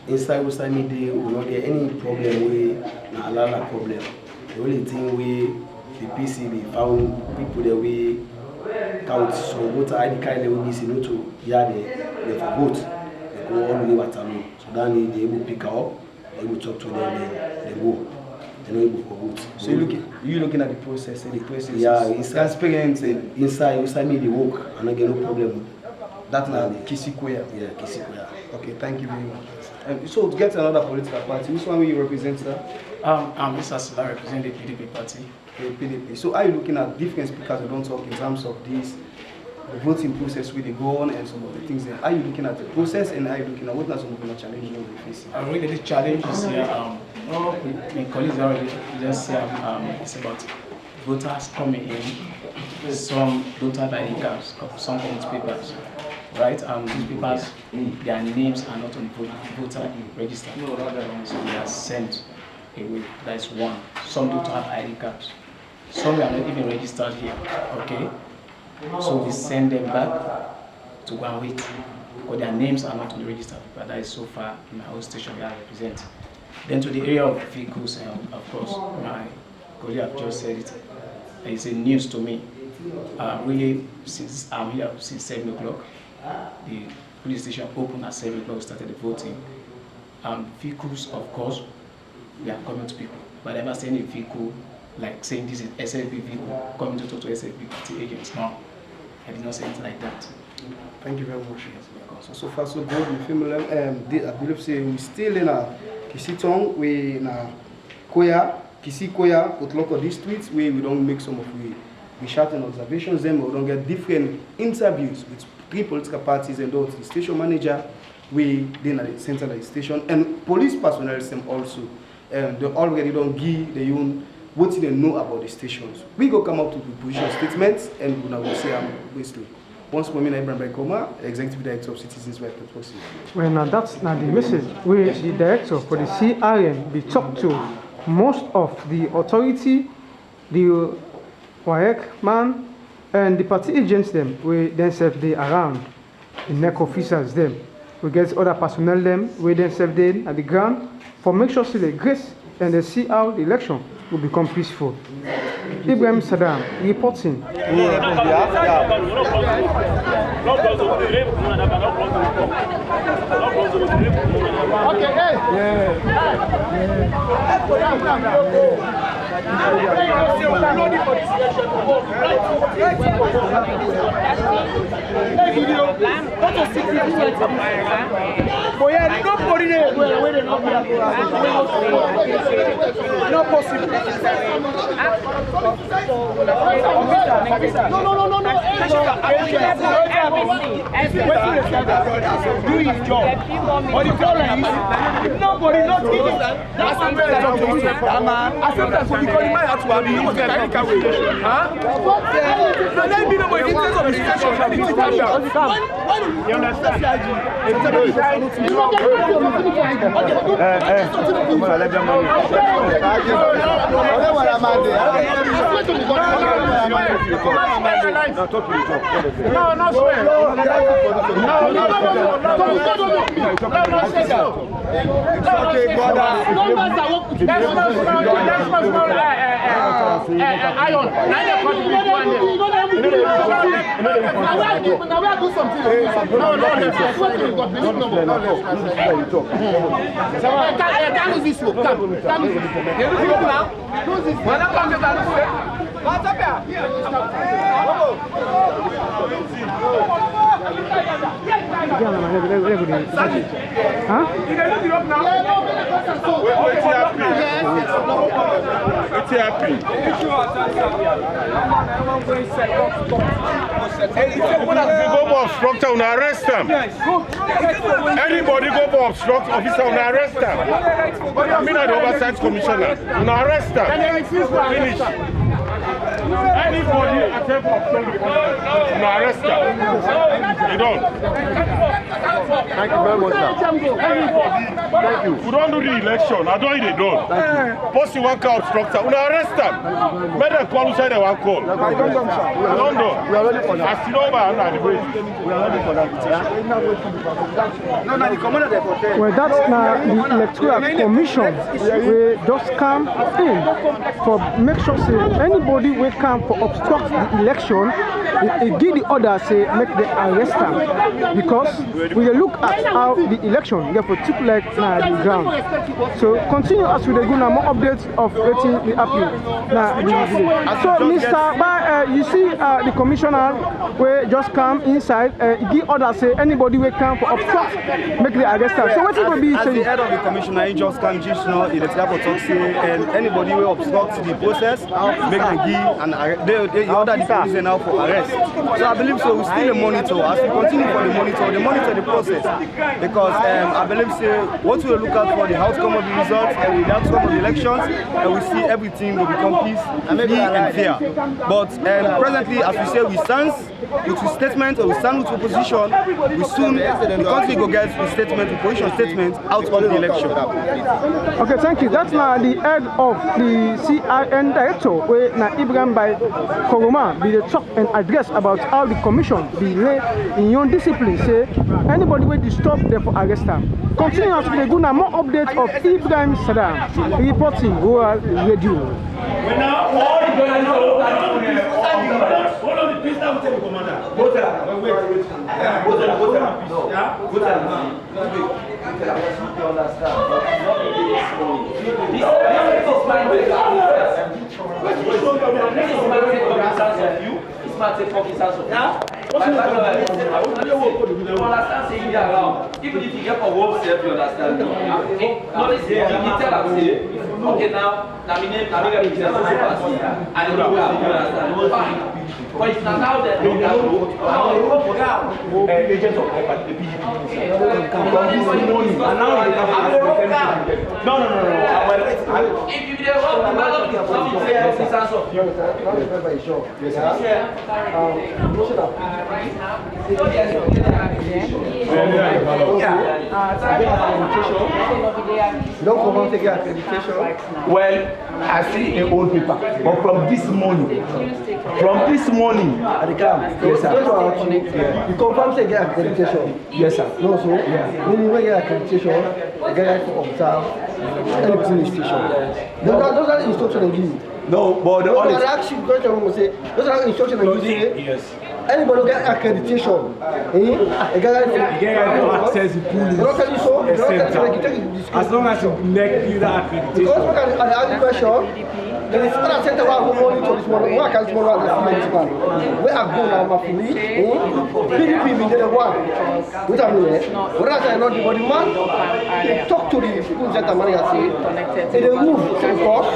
Inside me they will not get any problem with na alala problem. The only thing we the PC they found people that we count so voter ID card they will be seen to they for vote. They go all the way Waterloo. So then they able pick up, they able talk to them, they go. They not able for vote. So you looking at the process, the process is transparent. Inside me they work and I get no problem. That's not Kisikoya. Yeah, Kisikoya. Okay, thank you very much. So to get another political party, which one will you represent, sir? Mr. Sila represent the PDP party. The PDP. So are you looking at different speakers who don't talk in terms of this the voting process where they go on and some of the things there? Are you looking at the process and are you looking at what are some of the challenges you're facing? Really the challenge is here, my colleagues already just said it's about voters coming in, some don't have ID cards, some come with papers. Right, these papers, their names are not on voter register, so they are sent away. That's one. Some don't have ID cards. Some are not even registered here. Okay, so we send them back to go and wait because their names are not on the register. But that is so far in my own station where I represent. Then to the area of vehicles, and of course, my colleague have just said it. It's a news to me. Really, since I'm here since 7 o'clock. The police station opened at 7 o'clock, started the voting. Vehicles, of course, they are coming to people. But I never seen a vehicle like saying this is SLP vehicle coming to talk to SLP party agents. No, I did not say anything like that. Thank you very much. So far so good. We feel I believe say we still in a Kisitong, we na Koya, Portloko districts where we don't make some of we shouting observations them, we don't get different interviews with 3 political parties and the station manager, we then at the center of the station, and police personnel them also. They already don't give the own what they know about the stations. We go come up to the position statements and we will say basically. Once more, I'm Executive Director of Citizens Right Portloko. Well, now that's not the message. We, the director for the CRN, we talk to most of the authority, the WAEC man, and the party agents them, we then serve they around, the NEC officers them. We get other personnel them, we then serve them at the ground, for make sure see the grace and they see how the election will become peaceful. Ibrahim Saddam reporting. Not possible. No. Do his job. But the problem is, nobody not even. That's why we're talking to that man. I said that's what we call him. I have to have the technical way. Huh? No, let me know what it is of the situation. You understand? Go for obstruction, we arrest them. Anybody go for obstruction, officer, we arrest them. I mean, the oversight commissioner, we arrest them. Finish. Anybody attempt to obstruct, we arrest them. You don't. Thank you very much, sir. Thank you. We don't do the election. I don't they don't. Post the one car obstructor. We arrest them. Make them call inside the one call. I don't know, sir. We don't know. We are ready for that. I still over under the bridge. We are ready for that. No, the commander they protect. Well, that's now the electoral commission we just come in for make sure say anybody will come for obstruct the election, they give the order say make the arrest them because we look at how the election therefore took like na the ground. So continue as we go now more updates of waiting the appeal. So Mr. Ba, you see the commissioner will just come inside, give order say anybody will come for obstruct make the arrest them. So what is going to be as the head of the commissioner, he just can't just know in the type of talk say and anybody will obstruct the process, make the give and they order the police now for arrest. So I believe so we still monitor as we continue for the monitor the process because I believe say what we look out for the outcome of the results and the outcome of the elections and we see everything will become peace, free and fair. But presently as we say we stand with the statement or we stand with opposition, we soon the country go get the statement, the position statement out of the election. Okay, thank you. That's now the head of the CIN director where na Ibrahim by Koroma be the talk and address about how the commission be lay in your discipline say anybody will disturb them for arrest them. Continue as we go now more updates of Ibrahim Saddam reporting Rural Radio. Even if you get for work self, you understand. Honestly, you tell them say, okay now, I mean represent social party, and you understand. Fine. But it's not now that they can go, agents of the PGP. And now they can no. If you don't want to develop the officers of you, don't come and take your accreditation. Well, I see a old paper, but from this morning, at the camp, yes, sir. You confirm to get accreditation. Yes, sir. No, so when you get accreditation, you get to observe any police station. Those are the instructions they give you. No, but the honest. I ask you question when we say those are the instructions they give you. Yes. anybody get accreditation, a guy to access the pool. They don't tell you so. They don't tell you, take it. As long as you make you that accreditation. Because look at the question. There is other center where I go monitor this morning. Where I can this morning this man. Where I go now, my fully. PDP be the one. Wait a minute. What I say not the body man. They talk to the school center manager say. They move to course.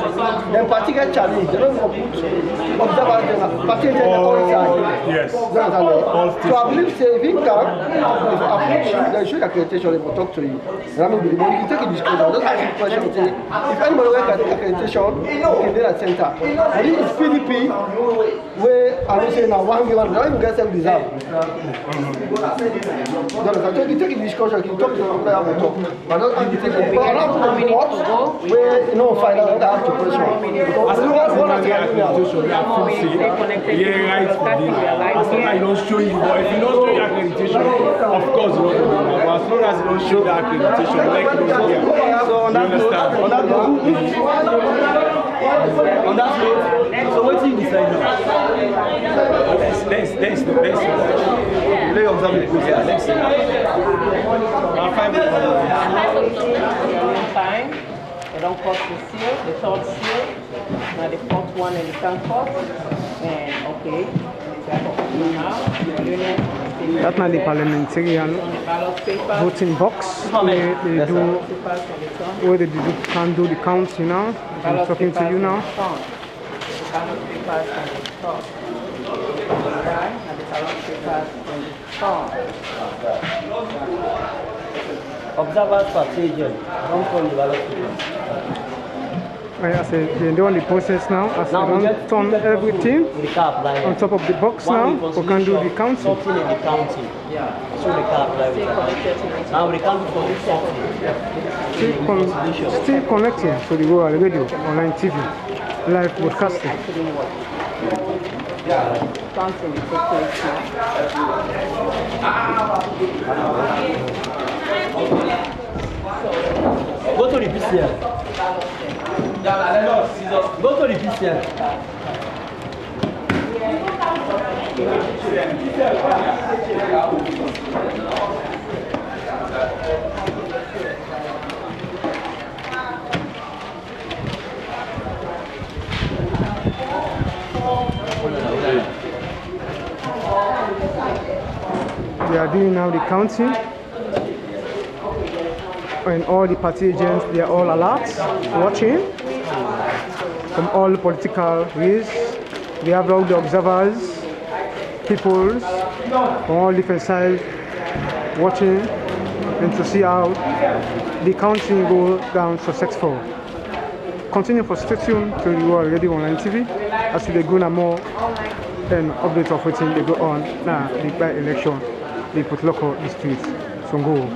Then party get challenged. They don't put observers there. Party get all side. Yes. So I believe say if he can, if approach you, then show accreditation. They will talk to you. And I mean, you can take a disclosure. Just ask the question. If anybody work at accreditation, that center. And this is PDP where I don't say now one given, don't even get them deserve. You take a discussion, you talk to the player, you talk. But don't take a report where you know find out that have to question. As long as you don't get accreditation, you have to say, yeah, right for them. As long as you don't show you, but if you don't show your accreditation, of course you don't do it. But as long as you don't show that accreditation, like you don't care. So on that note, so what do you decide now? Let's lay observe the process. Let's see. Time. They don't cut the seal, the third seal. Now the fourth one in the third cut. And okay. That's not the parliamentarian voting box where they do, can do the counting now. I'm talking to you now. Observers party agent, don't call the ballot papers. I said they're doing the process now. As they don't turn everything on top of the box now, we can do the counting. Something in the counting. Yeah. So the car apply with now we can't do something. Still connecting to the World Radio, online TV, live broadcasting. Counting is Go to the PCL. Go to the PCL. They are doing now the counting. And all the party agents, they are all alert, watching from all political ways. We have all the observers, people from all different sides watching and to see how the counting go down successful. Continue for stay tuned to the World Radio Online TV as we go now more and update of what they go on now the by-election, the Portloko district, SONGO.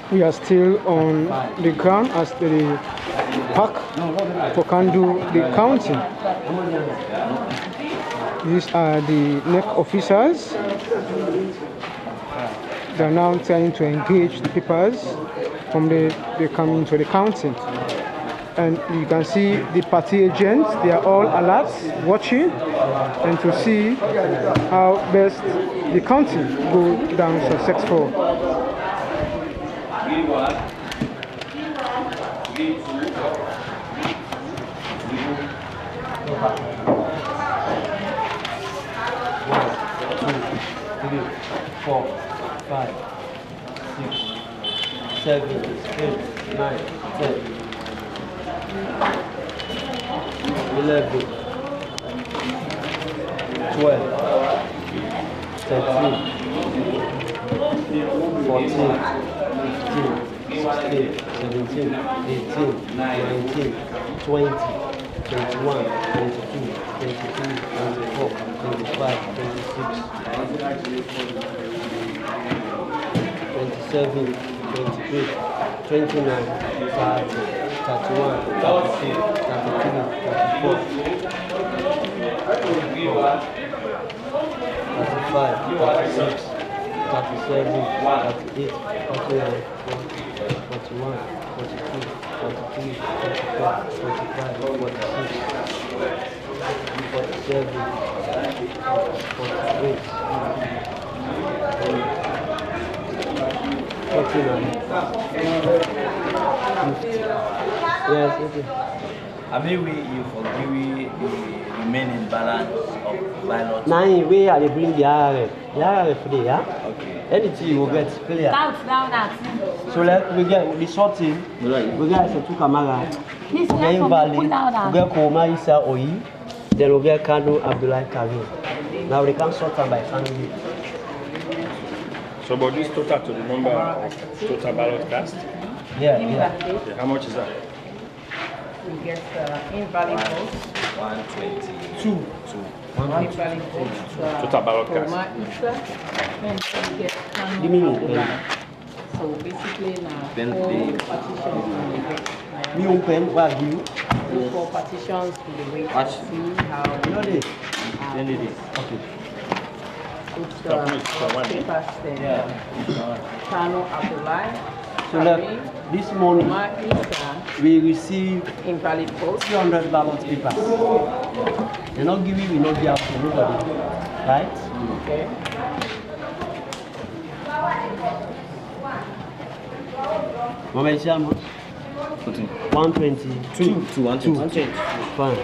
We are still on the ground as the park for can do the counting. These are the NEC officers. They are now trying to engage the papers from they come into the counting. And you can see the party agents, they are all alert, watching, and to see how best the counting go down successful. Three, 4, 5, 6, 7, 8, 9, 10, 11. 12, 13, 14, 15, 16, 17, 18, 19, 20, 21, 22, 23, 24, 25, 26, 27, 28, 29, 30, 31, 32, 33, 34, 35, 36, 37, 38, 39, 41, 42, 43, 44, 45, 46, 47, 48, 49, 50. Yes, okay. I mean, you forgive the remaining balance of ballots. Now, we are bring the RRF. The RRF for the yeah? Okay. Anything you will get clear. So like we get the sorting, we get two camera, we get invalid, we get Koma Isa Oyi, then we get Kano Abdullah Karim. Now we can sort them by family. So about this total to the number of total ballot cast? Yeah. Okay, how much is that? We get invalid votes. 122. Invalid votes. Total ballot cast. Koma Isa, and we get Kano Give me Abdullah. So basically now, Then four the- partitions will be wait. Me open, what do you? Four partitions will be wait to Watch. see how You know this? Then it is. Okay. put one. papers there. Yeah. Kano Abdullah. So like this morning, Koma Isa, we receive invalid votes. 300 ballot papers. They're not giving, we not give out to nobody. Right? Okay. Mama, you see how much? 122. To 122. Fine.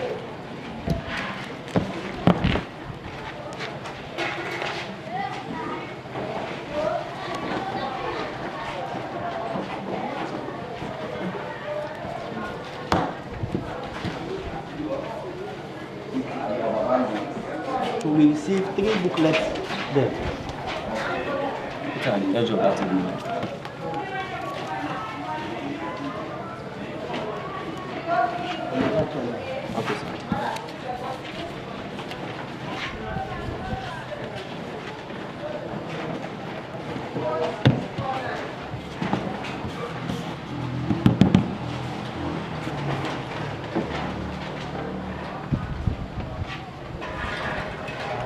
So we receive 3 booklets there. Look at the edge of that table. Okay, sir.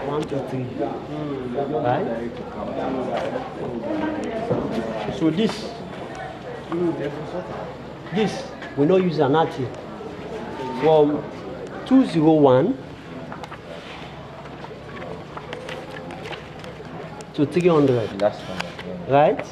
One, two, three. Right? So this we not use an article from 201 to 300. That's Right?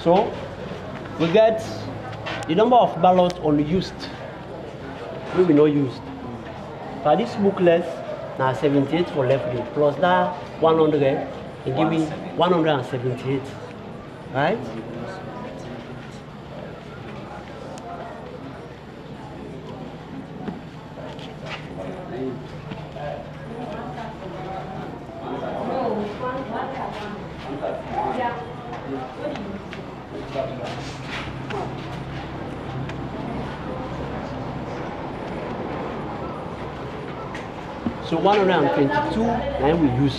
So we get the number of ballots unused, we will not used. For this booklet, now 78 for left day, plus that 100, it give me 178, right? So 122, then we use.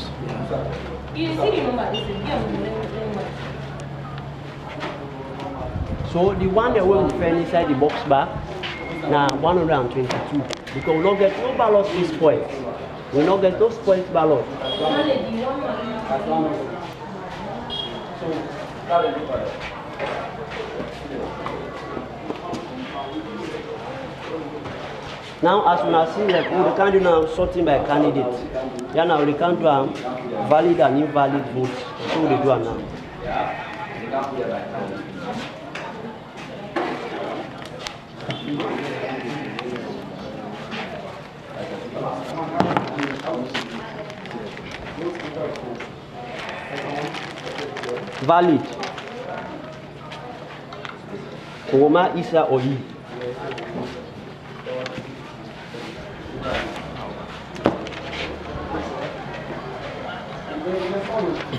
So the one that we will find inside the box back, now 122. Because we not get no ballot is spoiled. We not get no spoiled ballot. Now, as we see, like, we can do now sorting by candidate. Yeah, now we can do valid and invalid votes. So we do now. Valid. Roma Isa Oyi.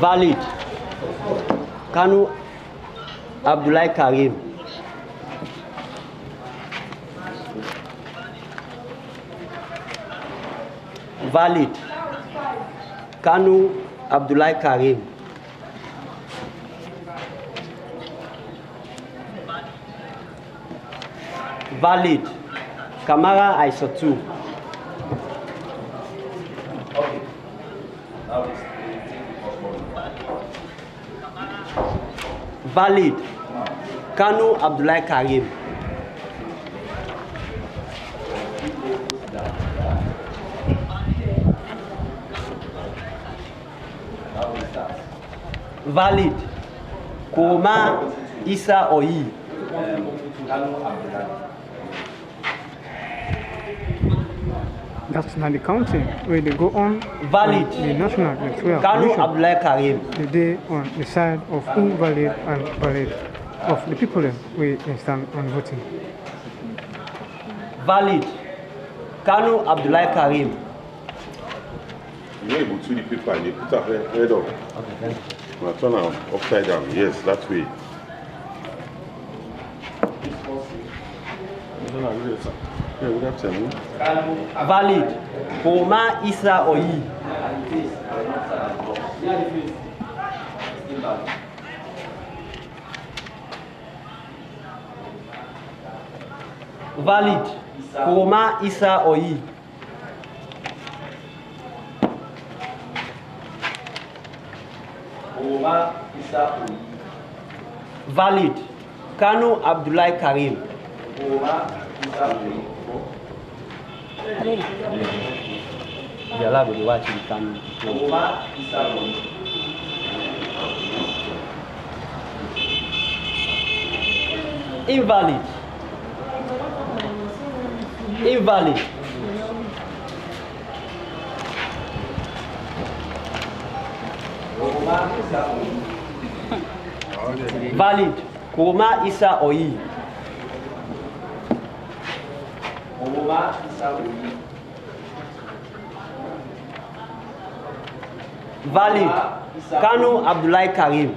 Valid. Kanu Abdullahi Karim. Valid. Kanu Abdullahi Karim. Valid. Kamara Aisatu. Valid. Kanu Abdullahi Karim. Valid. Kuruma Isa Oyi. That's not the counting where they go on. Valid. The National Electoral Kanu Commission. Abdullahi Karim. The day on the side of invalid and valid of the people we stand on voting. Valid. Kanu Abdullahi Karim. You know, able to the paper and you put up head up. Okay, thank you. Now turn am upside down. Yes, that way. Yeah, good afternoon. Valid. Kuruma Isa Oyi. Valid. Kuruma Isa Oyi. Valid. Kanu Abdullahi Karim. Yala will watch the Kanu. Invalid. Invalid. Valid. Kuruma Isa Oyi. Valid. Kanu Abdullahi Karim.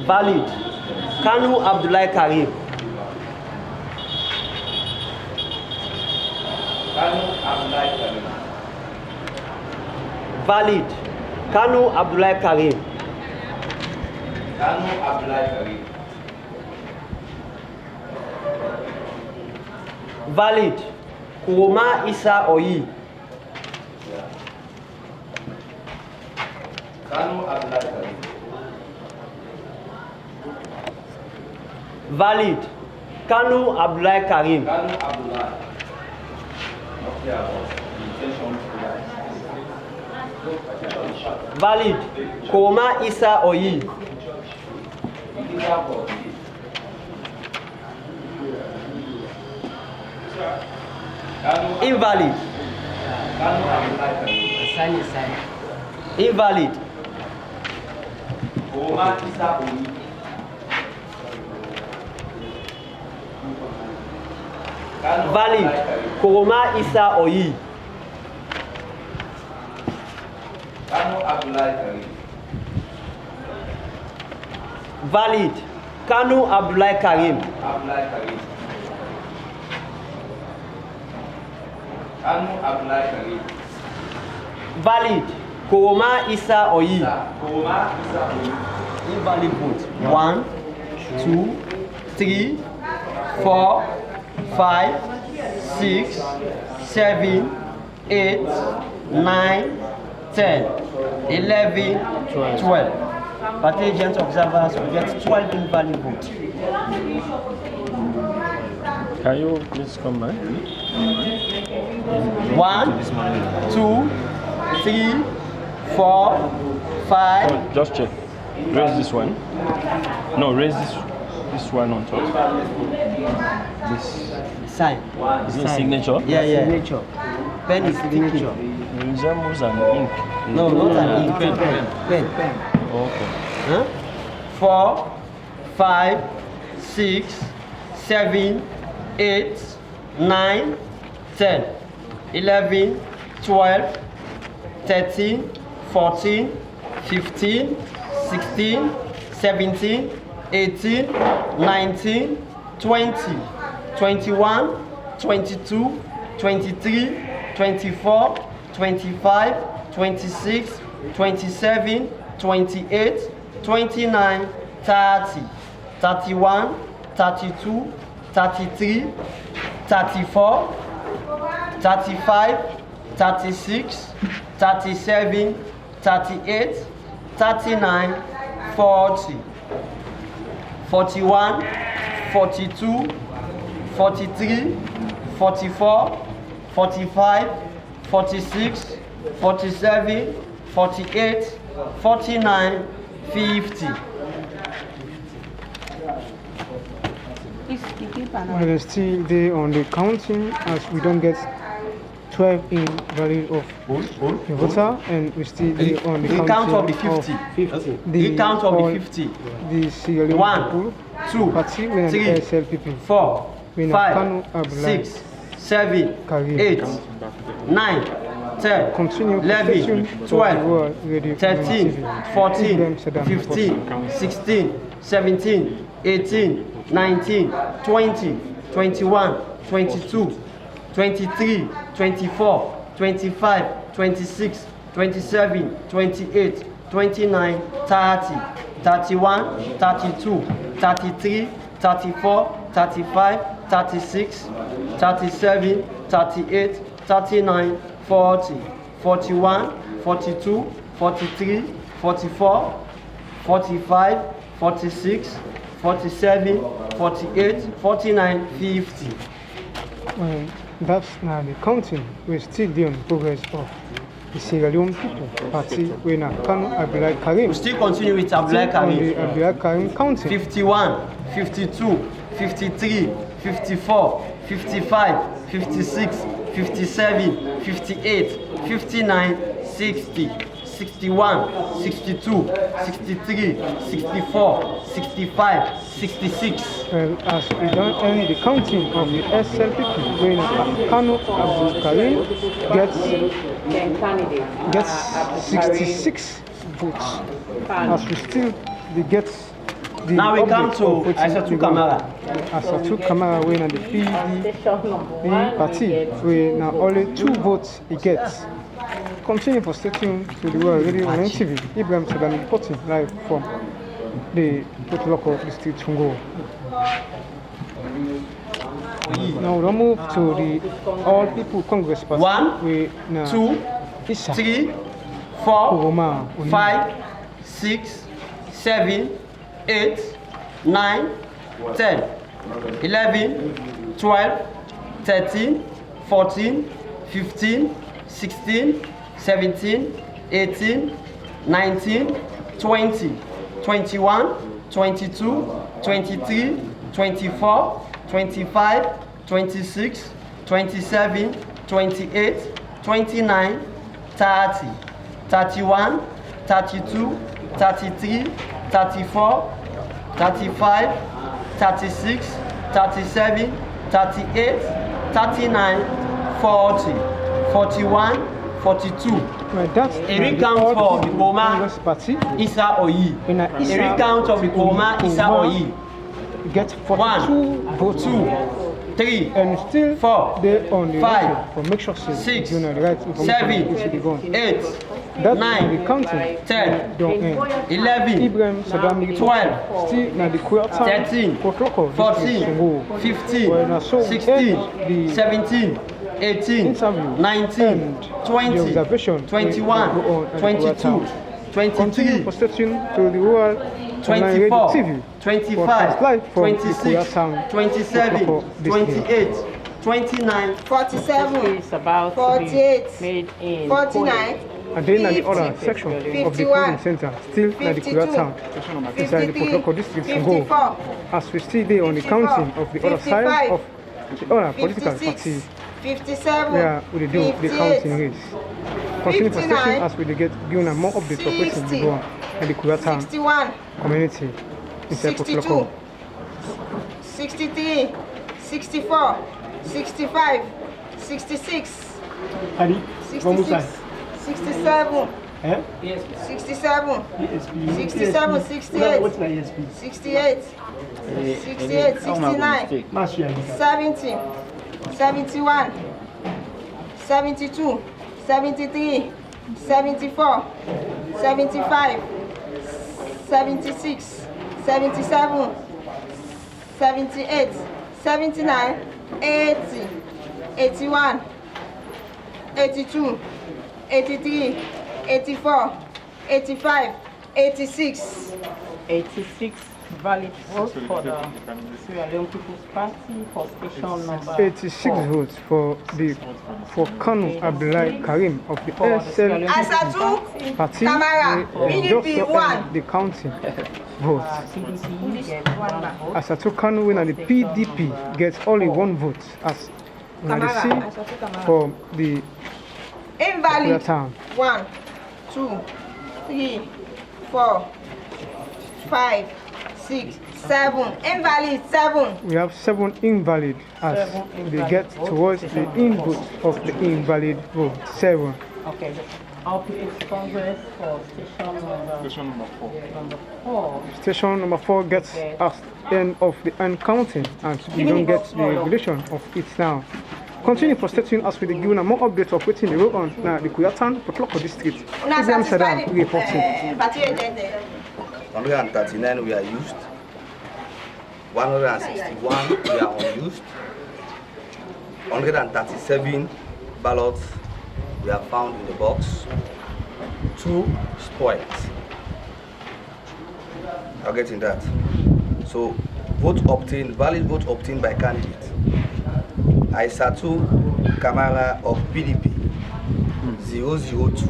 Valid. Kanu Abdullahi Karim. Valid. Kanu Abdullahi Karim. Valid. Kuruma Isa Oyi. Valid. Kanu Abdullahi Karim. Valid. Kuruma Isa Oyi. Invalid. Invalid. Valid. Kuruma Isa Oyi. Valid. Kanu Abdullahi Karim. Valid. Kuruma Isa Oyi. Invalid vote. 1, 2, 3, 4, 5, 6, 7, 8, 9, 10, 11, 12. party agents, observers, we get 12 invalid votes. Can you please come back? 1, 2, 3, 4, 5. Oh, just check. Raise this one. No, raise this one on top. This sign. Is it signature? Yeah. Signature. Pen is signature. It resembles an ink. No, not an ink. Pen. Okay. Huh? 4, 5, 6, 7, 8, 9, 10, 11, 12, 13, 14, 15, 16, 17, 18, 19, 20, 21, 22, 23, 24, 25, 26, 27, 28, 29, 30, 31, 32, 33, 34, 35, 36, 37, 38, 39, 40, 41, 42, 43, 44, 45, 46, 47, 48, 49, 50. We're still there on the counting as we don't get 12 in value of the voter, and we still there on the counting count of the 50. The count of the 50. The Sierra Leone 1, 2, party, 3, 4, 5, 6, 7, 8, 9, 10, continue 11, 12, 13, 14, 15, 16, 17, 18, 19, 20, 21, 22, 23, 24, 25, 26, 27, 28, 29, 30, 31, 32, 33, 34, 35, 36, 37, 38, 39, 40, 41, 42, 43, 44, 45, 46, 47, 48, 49, 50. Well, that's now the counting. We're still doing progress of the Sierra Leone people party. We're now Kanu Abdullah Karim. We still continue with Abdullah Karim. The Abdullah Karim counting. 51, 52, 53, 54, 55, 56, 57, 58, 59, 60, 61, 62, 63, 64, 65, 66. Well, as we don't end the counting of the SLPP, when Kanu Abdul Karim gets 66 votes, as we still get the now we come to Asatu Kamara. Asatu Kamara when the PDP party, we now only 2 votes he gets. Continue for stay tuned to the World Radio on NTV. Ibrahim Sedan reporting live from the Portloko district, SONGO. Now we'll move to the All People Congress Party. 1, 2, 3, 4, 5, 6, 7, 8, 9, 10, 11, 12, 13, 14, 15, 16, 17, 18, 19, 20, 21, 22, 23, 24, 25, 26, 27, 28, 29, 30, 31, 32, 33, 34, 35, 36, 37, 38, 39, 40, 41, 42. A recount for the Koma Isa Oyi. A recount of the Koma Isa Oyi. Get 42 votes. 2, 3, and still 4, they on the 5, for make sure 6, you know the right 7, 8, that 9, the counting 10, don't end. 11, Ibrahim Saddam 12, still now the quarter 13, Portloko 14, 15, 16, 17, 18, 19, 20, 21, 22, Continue prostitution to the rural online radio TV. 25, Live from 26, 27, 28, 29, 47, is about 48, made in 49, and then at the other section of the polling center, still at the Korea town, inside the Portloko district, SONGO. As we see there on the counting of the other side of the other political parties, 57, where we do the counting race. Continue for station as we get given a more updates of what's going on in the Korea town 61, community inside Portloko. 63, 64, 65, 66, 66, 67, 67, 67, 68, 68, 68, 69, 70, 71, 72, 73, 74, 75, 76, 77, 78, 79, 80, 81, 82, 83, 84, 85, 86. 86 valid votes for the Sierra Leone People's Party for station number 86 votes for Kanu Abdullahi Karim of the SL party. PDP won. The counting votes. Asatu Kanu win and the PDP gets only one vote as we see for the invalid town. 1, 2, 3, 4, 5, 6, 7. Invalid 7. We have 7 invalid as they get towards the input of the invalid vote. 7. Okay. All People's Congress for station number 4. Station number 4 gets at the end of the uncounting and we don't get the regulation of it now. Continue protesting as we the given a more updates of waiting the road on now the Kuyatan Portloko district. Ibrahim Saddam reporting. 139 we are used, 161 we are unused, 137 ballots we have found in the box, 2 spoiled. I'll get in that. So vote obtained, valid vote obtained by candidate. Aisatu Kamara of PDP 002.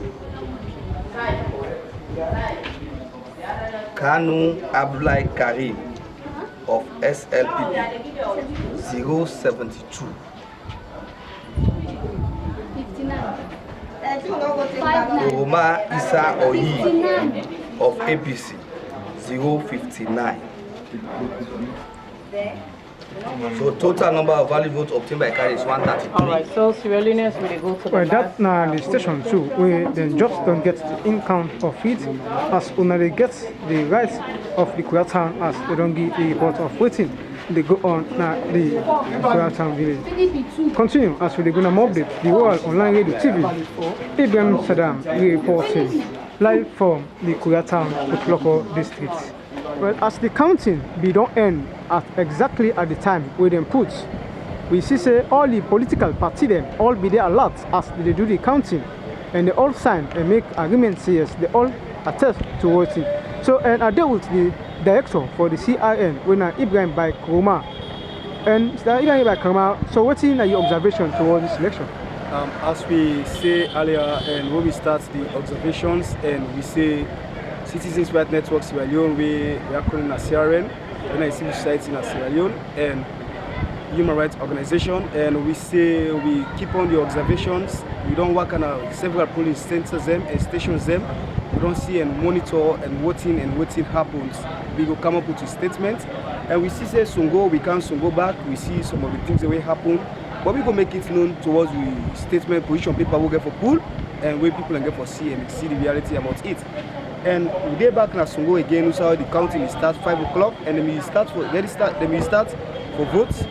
Kanu Abdullahi Karim of SLPP 072. Oroma Isa Oyi of APC 059. So total number of valid votes obtained by Kari is 133. Alright, so Sierra Leoneans will go to the well, that now the station too, we then just don't get the income of it as when they get the rights of the Kuyatan as they don't give the report of waiting. They go on now the Kuyatan village. Continue as we go to update the World Online Radio TV. Ibrahim Saddam reporting live from the Kuyatan Portloko district. Well, as the counting be don't end at exactly at the time we then put, we see say all the political party them all be there alert as they do the counting, and they all sign and make agreements. Yes, they all attest towards it. So and I deal with the director for the CRN when Ibrahim by Kuruma, and Ibrahim by Kuruma. So what's in your observation towards this election? As we say earlier, and when we start the observations, and we say Citizens Right Network Sierra Leone, we are calling a CRN, when I civil society in Sierra Leone, and human rights organization, and we say we keep on the observations. We don't work on several polling centers them and stations them. We don't see and monitor and waiting happens. We will come up with a statement, and we see say SONGO, we can't SONGO back. We see some of the things that will happen, but we go make it known towards the statement position people will get for pool, and where people can get for see and see the reality about it. And we get back na SONGO again. We saw the counting starts 5 o'clock, and then we start for votes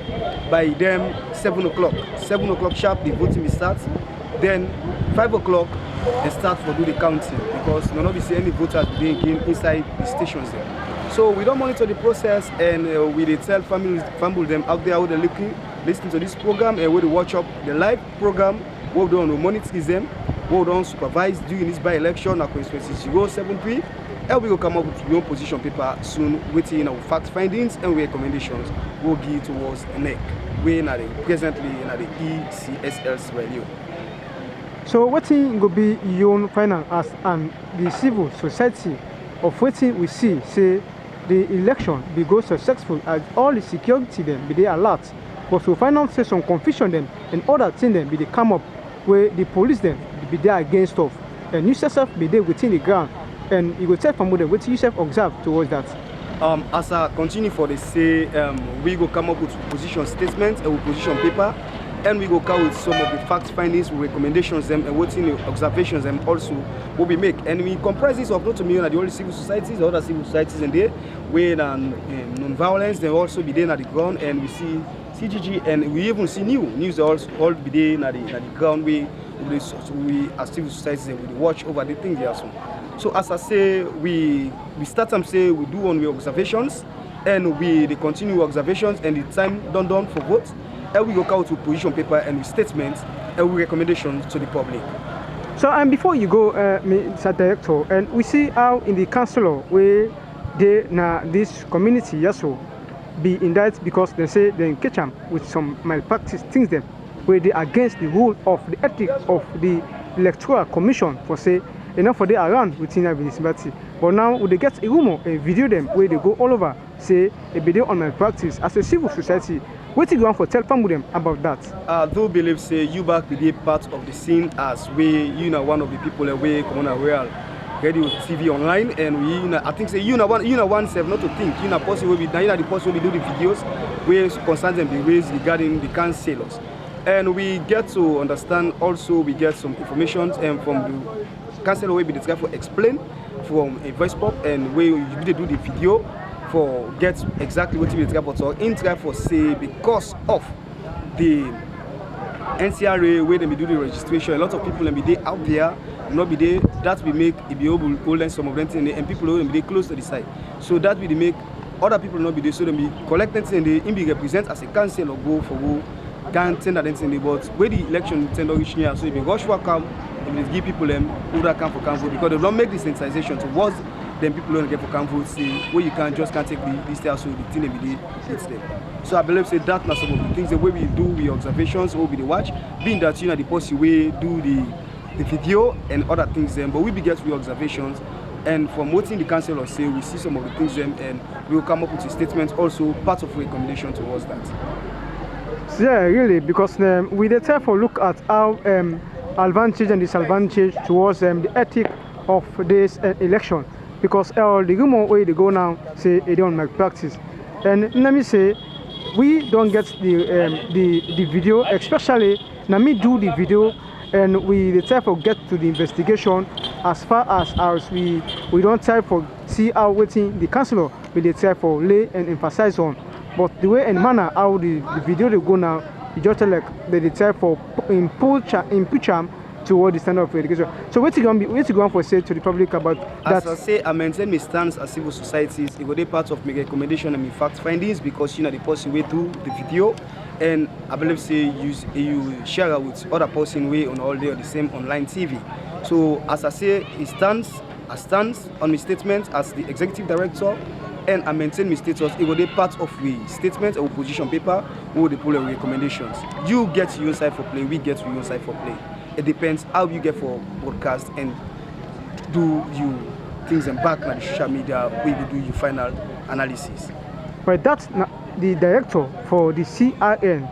by them 7 o'clock. 7 o'clock sharp the voting starts. Then 5 o'clock they start for do the counting because none of you see any voters being again inside the stations there. So we don't monitor the process, and we tell family them out there how they're looking, listening to this program, and we watch up the live program. What we do, we monitor them. we don't supervise during this by-election at Constituency 073. And we will come up with your position paper soon, waiting our fact findings and recommendations will give towards the neck. We are presently in the ECSL value. So what will be your final as and the civil society of waiting we see say the election be go successful as all the security them be they alert, but we find out say some confusion them and other thing them be they come up where the police them be there against of and you yourself be there within the ground and you go tell from them what you yourself observe towards that. As I continue for the say, we go come up with position statements and position paper, and we go come with some of the fact findings, recommendations them, and what's in the observations and also what we make. And we comprise this of not only the only civil societies, the other civil societies in there, where non-violence, they also be there at the ground, and we see CGG, and we even see news also all be there at the ground. We as civil societies and we watch over the things there. So as I say, we start them say we do on observations, and they continue observations, and the time done for vote, and we go out to position paper and with statements and with recommendations to the public. So before you go, Mr. Director, and we see how in the council where they this community also be indicted because they say they catch them with some malpractice things them where they against the rule of the ethics of the electoral commission for say enough for they around within the municipality. But now they get a rumor and video them where they go all over say a video on malpractice as a civil society. What do you want to tell them about that? I do believe say you back be part of the scene as we one of the people away come on real radio TV online, and we I think say one self not to think possible be the person we do the videos where concerns them be raised regarding the councillors. And we get to understand also, we get some information and from the council where we describe for explain from a voice pop and where you really do the video for get exactly what we describe for in try for say because of the NCRA where they do the registration, a lot of people be there out there, not be there, that we make it be able to learn some of them things and people will be close to the site. So that we make other people not be there, so they be collecting and they be represent as a council or go for who can't send that in the board where the election tend to reach here, so if you rush work come, if they give people them who that come for council because they don't make the sensitization towards them people don't get for council see where you can't take this style so the thing every day hits them. So I believe say that now some of the things the way we do the observations or we the watch, being that the policy way do the video and other things then, but we be get the observations. And from what the council or say, we see some of the things then, and we will come up with a statement also part of recommendation towards that. Yeah, really, because we therefore look at how advantage and disadvantage towards the ethic of this election. Because the rumor way they go now say they don't make practice, and let me say we don't get the video, especially now me do the video, and we therefore get to the investigation as far as we don't try for see how waiting the councillor we therefore lay and emphasize on. But the way and manner how the video they go now, you just like they try for impeach them toward the standard of education. So what's going for say to the public about that? As I say, I maintain my stance as civil societies. It will be part of my recommendation and my fact findings because the person way through the video, and I believe say you share it with other person way on all day on the same online TV. So as I say, I stand on my statement as the executive director. And I maintain my status. It will be part of the statement or position paper or the poll recommendations. You get your side for play, we get your side for play. It depends how you get for broadcast and do you things and back on the social media where you do your final analysis. But that's the director for the CRN,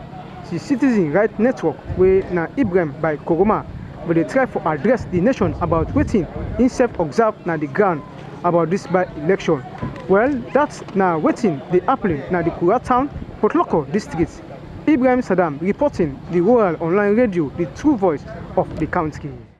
the Citizen Right Network, where Ibrahim by Koroma, where they try to address the nation about waiting in self-observe na the ground about this by-election. Well, that's now waiting the happening now the Kura town, Portloko district. Ibrahim Saddam reporting the Rural Online Radio, the true voice of the country.